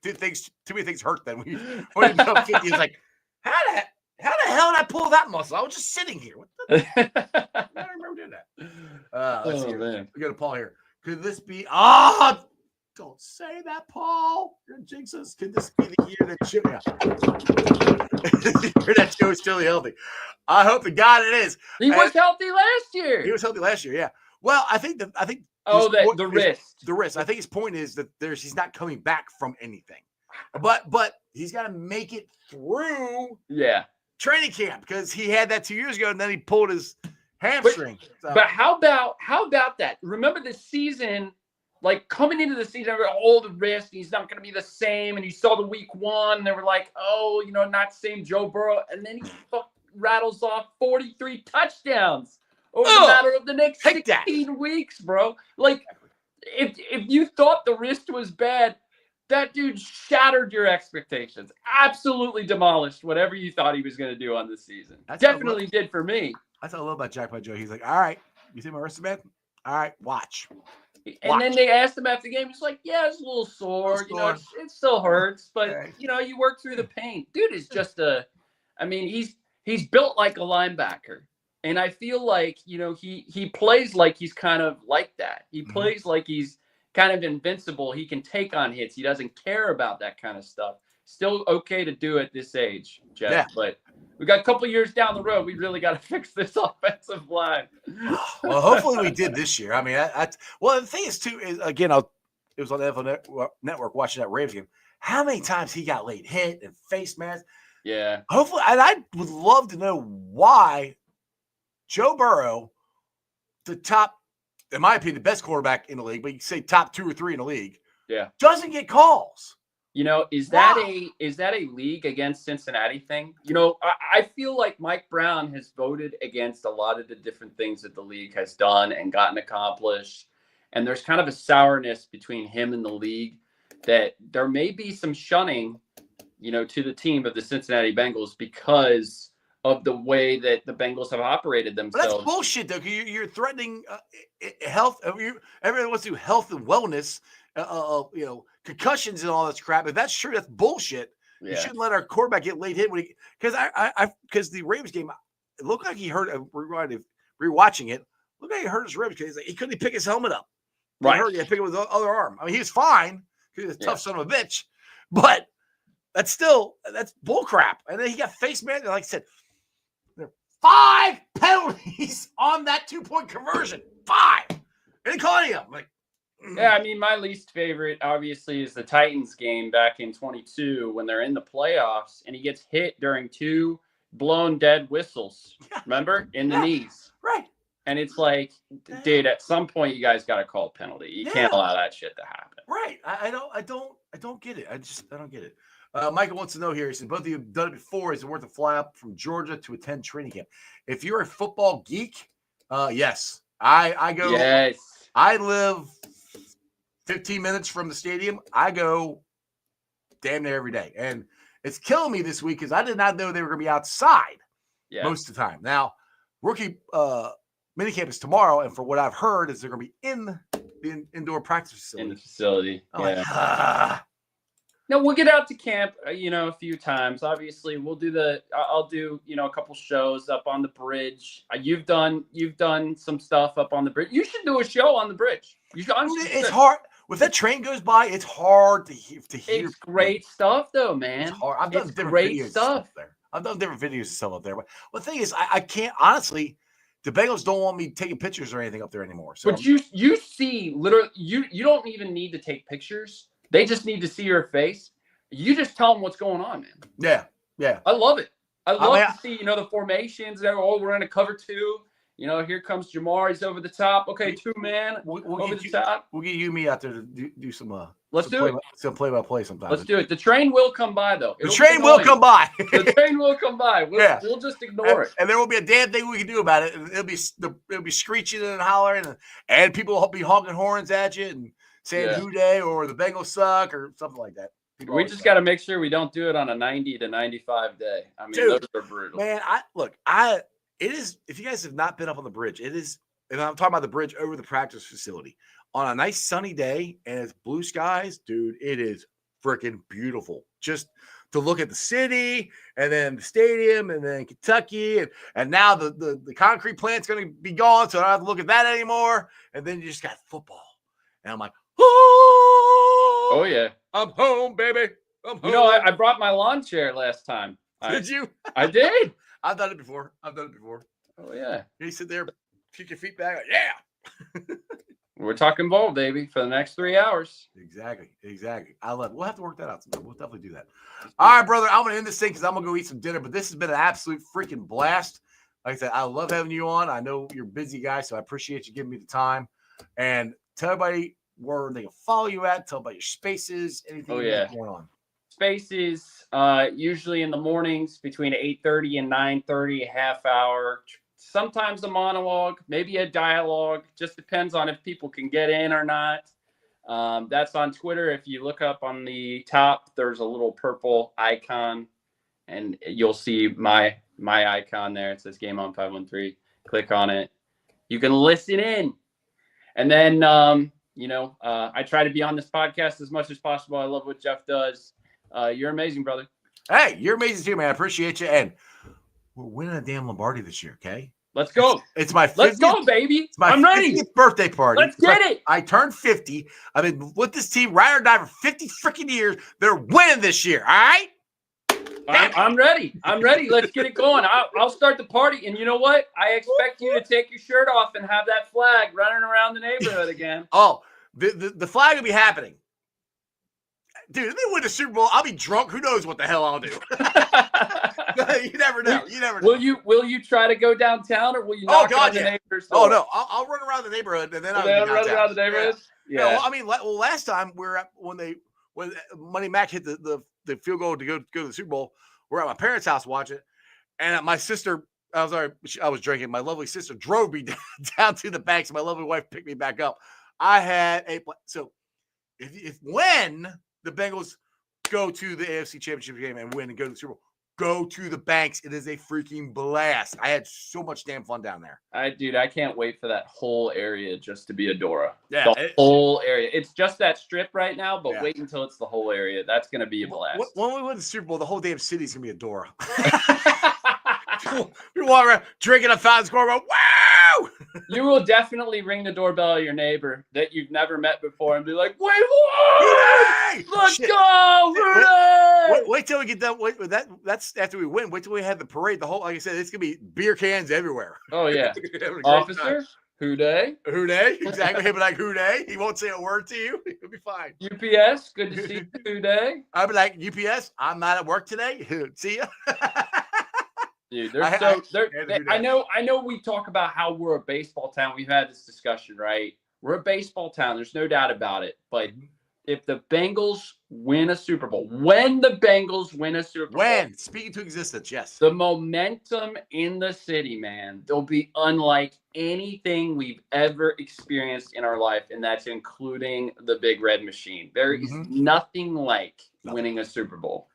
many things hurt then. When you become 50, it's like, how the hell did I pull that muscle? I was just sitting here. I don't remember doing that. Let's see. Man. We got a Paul here. Could this be? Don't say that, Paul. You're jinx us. Could this be the year that Joe is still healthy? I hope to God it is. He was healthy last year. He was healthy last year. Yeah. Well, I think. The wrist. The wrist. I think his point is that he's not coming back from anything, but he's got to make it through. Yeah. Training camp, because he had that 2 years ago, and then he pulled his hamstring. But how about that? Remember the season. Like, coming into the season, the wrist, he's not going to be the same. And you saw the week 1, they were like, not the same Joe Burrow. And then he rattles off 43 touchdowns over the matter of the next 16 weeks, bro. Like, if you thought the wrist was bad, that dude shattered your expectations. Absolutely demolished whatever you thought he was going to do on this season. Definitely did for me. That's what I love about Jackpot Joe. He's like, all right, you think my wrist is bad? All right, watch. And then they asked him after the game. He's like, yeah, it's a little sore. It still hurts, but you work through the pain. Dude is just he's built like a linebacker. And I feel like, he plays like he's kind of like that. He plays like he's kind of invincible. He can take on hits. He doesn't care about that kind of stuff. Still okay to do at this age, Jeff. Yeah. But we got a couple years down the road. We really got to fix this offensive line. Well, hopefully we did this year. I mean, the thing is, too, again, it was on the NFL Network watching that Ravens game. How many times he got late hit and face mask? Yeah. Hopefully, and I would love to know why Joe Burrow, the top, in my opinion, the best quarterback in the league, but you say top 2 or 3 in the league, doesn't get calls. Is that a league against Cincinnati thing? I feel like Mike Brown has voted against a lot of the different things that the league has done and gotten accomplished. And there's kind of a sourness between him and the league that there may be some shunning, to the team of the Cincinnati Bengals because of the way that the Bengals have operated themselves. But that's bullshit, though. You're threatening health. Everyone wants to do health and wellness. Concussions and all this crap. If that's true, that's bullshit. Yeah. You shouldn't let our quarterback get late hit because the Ravens game, it looked like he hurt. Rewatching it, looked like he hurt his ribs because he couldn't pick his helmet up. Right, he had to pick it with the other arm. I mean, he was fine because he's a tough son of a bitch, but that's bull crap. And then he got face man. Like I said, there are 5 penalties on that 2-point conversion. 5. And they call any of them. Like. Yeah, I mean, my least favorite, obviously, is the Titans game back in 22 when they're in the playoffs, and he gets hit during 2 blown dead whistles, remember? In the knees. Right. And it's like, dude, at some point, you guys got to call a penalty. You can't allow that shit to happen. Right. I don't get it. I don't get it. Michael wants to know here. He said, both of you have done it before. Is it worth a fly up from Georgia to attend training camp? If you're a football geek, yes. I go. Yes. I live 15 minutes from the stadium. I go damn near every day. And it's killing me this week because I did not know they were going to be outside most of the time. Now, rookie minicamp is tomorrow. And for what I've heard is they're going to be in the indoor practice facility. In the facility. Like, No, we'll get out to camp, a few times. Obviously, I'll do, a couple shows up on the bridge. You've done some stuff up on the bridge. You should do a show on the bridge. You should, it's hard. If that train goes by, it's hard to hear. It's great stuff, though, man. It's hard. I've done different great videos stuff there. I've done different videos and stuff up there. But the thing is, I can't, honestly, the Bengals don't want me taking pictures or anything up there anymore. So but you see, literally, you don't even need to take pictures. They just need to see your face. You just tell them what's going on, man. Yeah. I love it. I love to see, the formations. We're in a cover 2. Here comes Jamar. He's over the top. Okay, 2-man over the top. We'll get you and me out there to do some. Let's do it. Some play-by-play sometime. Let's do it. The train will come by, though. The train will come by. The train will come by. We'll just ignore it. And there will be a damn thing we can do about it. It'll be screeching and hollering, and people will be honking horns at you and saying "Who Dey" or the Bengals suck or something like that. We just got to make sure we don't do it on a 90 to 95 day. I mean, those are brutal. Man, it is. If you guys have not been up on the bridge, it is. And I'm talking about the bridge over the practice facility on a nice sunny day and it's blue skies, dude. It is freaking beautiful. Just to look at the city and then the stadium and then Kentucky and now the concrete plant's going to be gone, so I don't have to look at that anymore. And then you just got football, and I'm like, oh yeah, I'm home, baby. I'm home. I brought my lawn chair last time. Did you? I did. I've done it before. Oh yeah. You sit there, kick your feet back. Like, yeah. We're talking ball, baby, for the next 3 hours. Exactly. I love it. We'll have to work that out sometime. We'll definitely do that. All right, brother. I'm gonna end this thing because I'm gonna go eat some dinner. But this has been an absolute freaking blast. Like I said, I love having you on. I know you're a busy guy, so I appreciate you giving me the time. And tell everybody where they can follow you at. Tell about your spaces, anything going on. Spaces, usually in the mornings between 8:30 and 9:30, a half hour. Sometimes a monologue, maybe a dialogue. Just depends on if people can get in or not. That's on Twitter. If you look up on the top, there's a little purple icon, and you'll see my icon there. It says Game On 513. Click on it. You can listen in, and then I try to be on this podcast as much as possible. I love what Jeff does. You're amazing, brother. Hey, you're amazing too, man. I appreciate you. And we're winning a damn Lombardi this year, okay? Let's go. It's my 50th, let's go, baby. I'm ready. Birthday party. Let's get it. I turned 50. I've been with this team, ride or die, for 50 freaking years. They're winning this year, all right? I'm ready. Let's get it going. I'll start the party. And you know what? I expect you to take your shirt off and have that flag running around the neighborhood again. Oh, the flag will be happening. Dude, if they win the Super Bowl, I'll be drunk. Who knows what the hell I'll do? You never know. Will you try to go downtown, or will you knock on the neighbor's door? Oh no, I'll run around the neighborhood and then I'll run around the neighborhood. Yeah. I mean, last time when Money Mac hit the field goal to go to the Super Bowl, we're at my parents' house watching, and my sister, I was drinking. My lovely sister drove me down to the banks. My lovely wife picked me back up. I had so when the Bengals go to the AFC Championship game and win and go to the Super Bowl, go to the banks. It is a freaking blast. I had so much damn fun down there. I can't wait for that whole area just to be Adora. Yeah, the whole area. It's just that strip right now, but wait until it's the whole area. That's going to be a blast. When we win the Super Bowl, the whole damn city's going to be Adora. We walk around drinking a fountain score, go, wow! You will definitely ring the doorbell of your neighbor that you've never met before and be like, wait, what? Let's go! Wait till we get done. Wait, that's after we win. Wait till we have the parade. The whole, like I said, it's gonna be beer cans everywhere. Oh yeah, officer, who dey? Who dey? Exactly. He'll be like, who dey? He won't say a word to you. He'll be fine. UPS, good to see you. Who dey? I'll be like, UPS, I'm not at work today. See ya. Dude, I know we talk about how we're a baseball town. We've had this discussion, right? We're a baseball town. There's no doubt about it. But if the Bengals win a Super Bowl, when the Bengals win a Super Bowl, speaking to existence, yes. the momentum in the city, man, they'll be unlike anything we've ever experienced in our life, and that's including the Big Red Machine. There is nothing like winning a Super Bowl.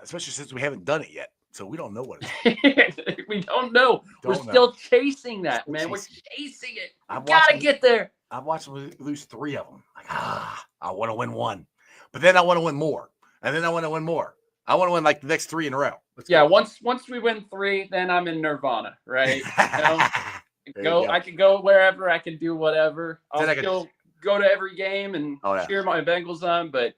Especially since we haven't done it yet. So we don't know what it is. We don't know. We're still chasing that, man. We're chasing it. We gotta get there. I've watched them lose 3 of them. Like, I want to win 1. But then I want to win more. And then I want to win more. I want to win like the next 3 in a row. Once we win 3, then I'm in Nirvana, right? I can go wherever. I can do whatever. I'll still go to every game and cheer my Bengals on. But,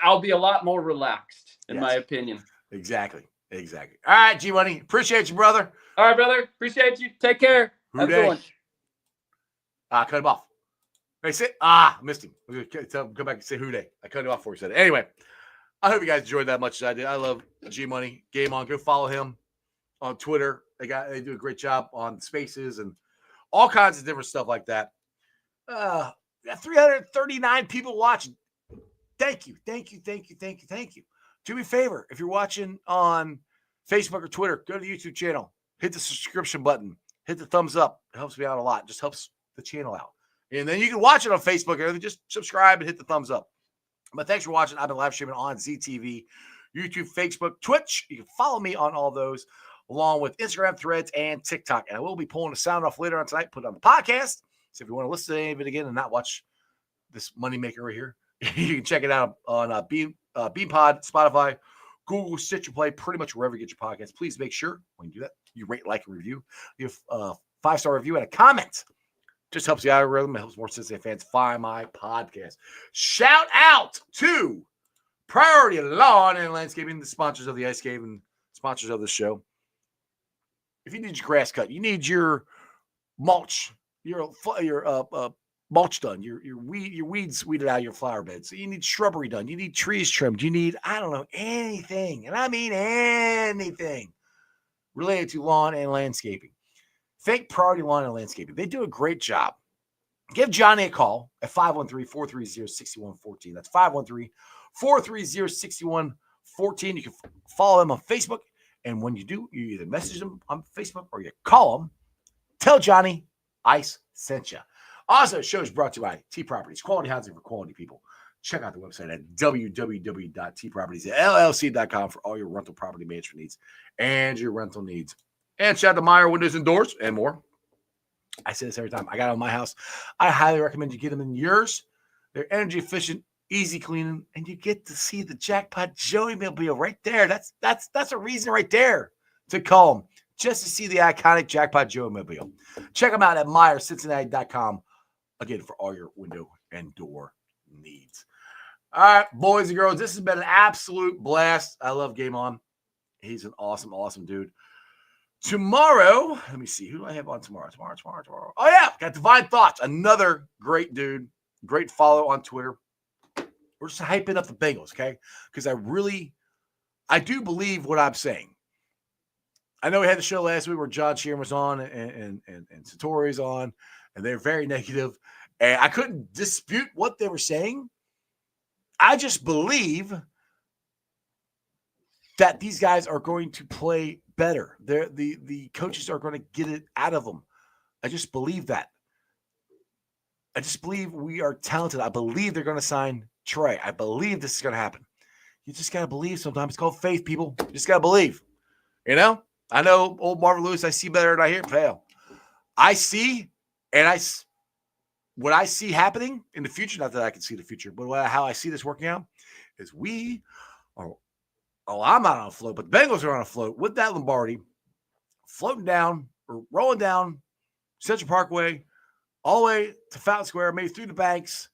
I'll be a lot more relaxed, in my opinion. Exactly. All right, G-Money. Appreciate you, brother. All right, brother. Appreciate you. Take care. Have a good one. Cut him off. Hey, say, missed him. Tell him, come back and say who day. I cut him off before he said it. Anyway, I hope you guys enjoyed that much as I did. I love G-Money. Game On. Go follow him on Twitter. They do a great job on Spaces and all kinds of different stuff like that. 339 people watching. Thank you. Do me a favor. If you're watching on Facebook or Twitter, go to the YouTube channel. Hit the subscription button. Hit the thumbs up. It helps me out a lot. It just helps the channel out. And then you can watch it on Facebook. Or just subscribe and hit the thumbs up. But thanks for watching. I've been live streaming on ZTV, YouTube, Facebook, Twitch. You can follow me on all those, along with Instagram, Threads, and TikTok. And I will be pulling the sound off later on tonight, put it on the podcast. So if you want to listen to any of it again and not watch this moneymaker right here, you can check it out on BeamPod, Spotify, Google, Stitcher Play, pretty much wherever you get your podcasts. Please make sure when you do that, you rate, like, and review. You have a 5-star review and a comment. Just helps the algorithm. It helps more Cincinnati fans find my podcast. Shout out to Priority Lawn and Landscaping, the sponsors of the Ice Cave and sponsors of the show. If you need your grass cut, you need your mulch, your mulch done, your weeds weeded out of your flower beds. So you need shrubbery done. You need trees trimmed. You need, anything. And I mean anything related to lawn and landscaping. Thank Priority Lawn and Landscaping. They do a great job. Give Johnny a call at 513-430-6114. That's 513-430-6114. You can follow them on Facebook. And when you do, you either message them on Facebook or you call them. Tell Johnny Ice sent you. Also, the show is brought to you by T Properties, quality housing for quality people. Check out the website at www.tpropertiesllc.com for all your rental property management needs and your rental needs. And shout out to Meyer Windows and Doors and more. I say this every time. I got it on my house. I highly recommend you get them in yours. They're energy efficient, easy cleaning, and you get to see the Jackpot Joey mobile right there. That's a reason right there to call them, just to see the iconic Jackpot Joey mobile. Check them out at MeyerCincinnati.com. Again, for all your window and door needs. All right, boys and girls, this has been an absolute blast. I love Game On. He's an awesome, awesome dude. Tomorrow, let me see. Who do I have on tomorrow? Tomorrow. Oh, yeah. Got Divine Thoughts. Another great dude. Great follow on Twitter. We're just hyping up the Bengals, okay? Because I do believe what I'm saying. I know we had the show last week where John Sheeran was on and Satori's on, and they're very negative. And I couldn't dispute what they were saying. I just believe that these guys are going to play better. The coaches are going to get it out of them. I just believe that. I just believe we are talented. I believe they're going to sign Trey. I believe this is going to happen. You just got to believe sometimes. It's called faith, people. You just got to believe. I know old Marvin Lewis, I see better than I hear. Fail. I see, what I see happening in the future, not that I can see the future, but how I see this working out is we are, I'm not on a float, but the Bengals are on a float with that Lombardi, floating down or rolling down Central Parkway all the way to Fountain Square, maybe through the banks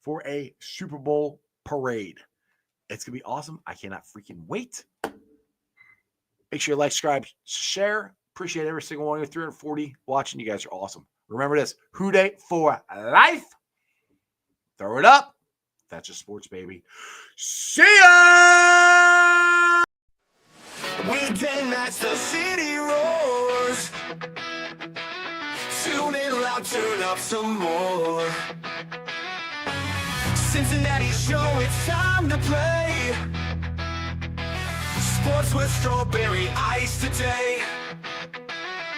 for a Super Bowl parade. It's going to be awesome. I cannot freaking wait. Make sure you like, subscribe, share. Appreciate every single one of you. 340 watching. You guys are awesome. Remember this. Who Day for life. Throw it up. That's just sports, baby. See ya! Weekday nights, the city roars. Tune in loud, turn up some more. Cincinnati show, it's time to play. Sports with strawberry ice today.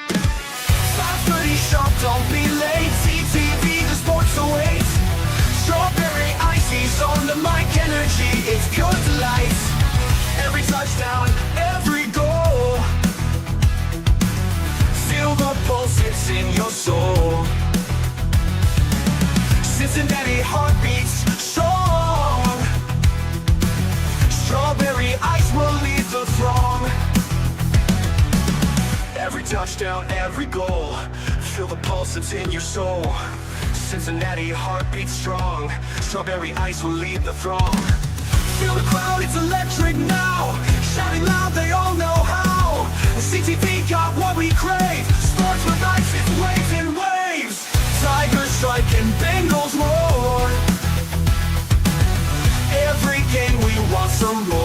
5:30 sharp, don't be late. CTV, the sports awaits. Strawberry ices on the mic, energy, it's pure delight. Every touchdown, every goal. Feel the pulse, it's in your soul. Cincinnati heartbeats strong. Strawberry ice will lead the throng. Every touchdown, every goal. Feel the pulse, it's in your soul. Cincinnati heartbeats strong. Strawberry ice will lead the throng. Feel the crowd, it's electric now. Shouting loud, they all know how. The CTV got what we crave. Sports with ice, it's waves and waves. Tigers strike and Bengals roar. Every game we want some more.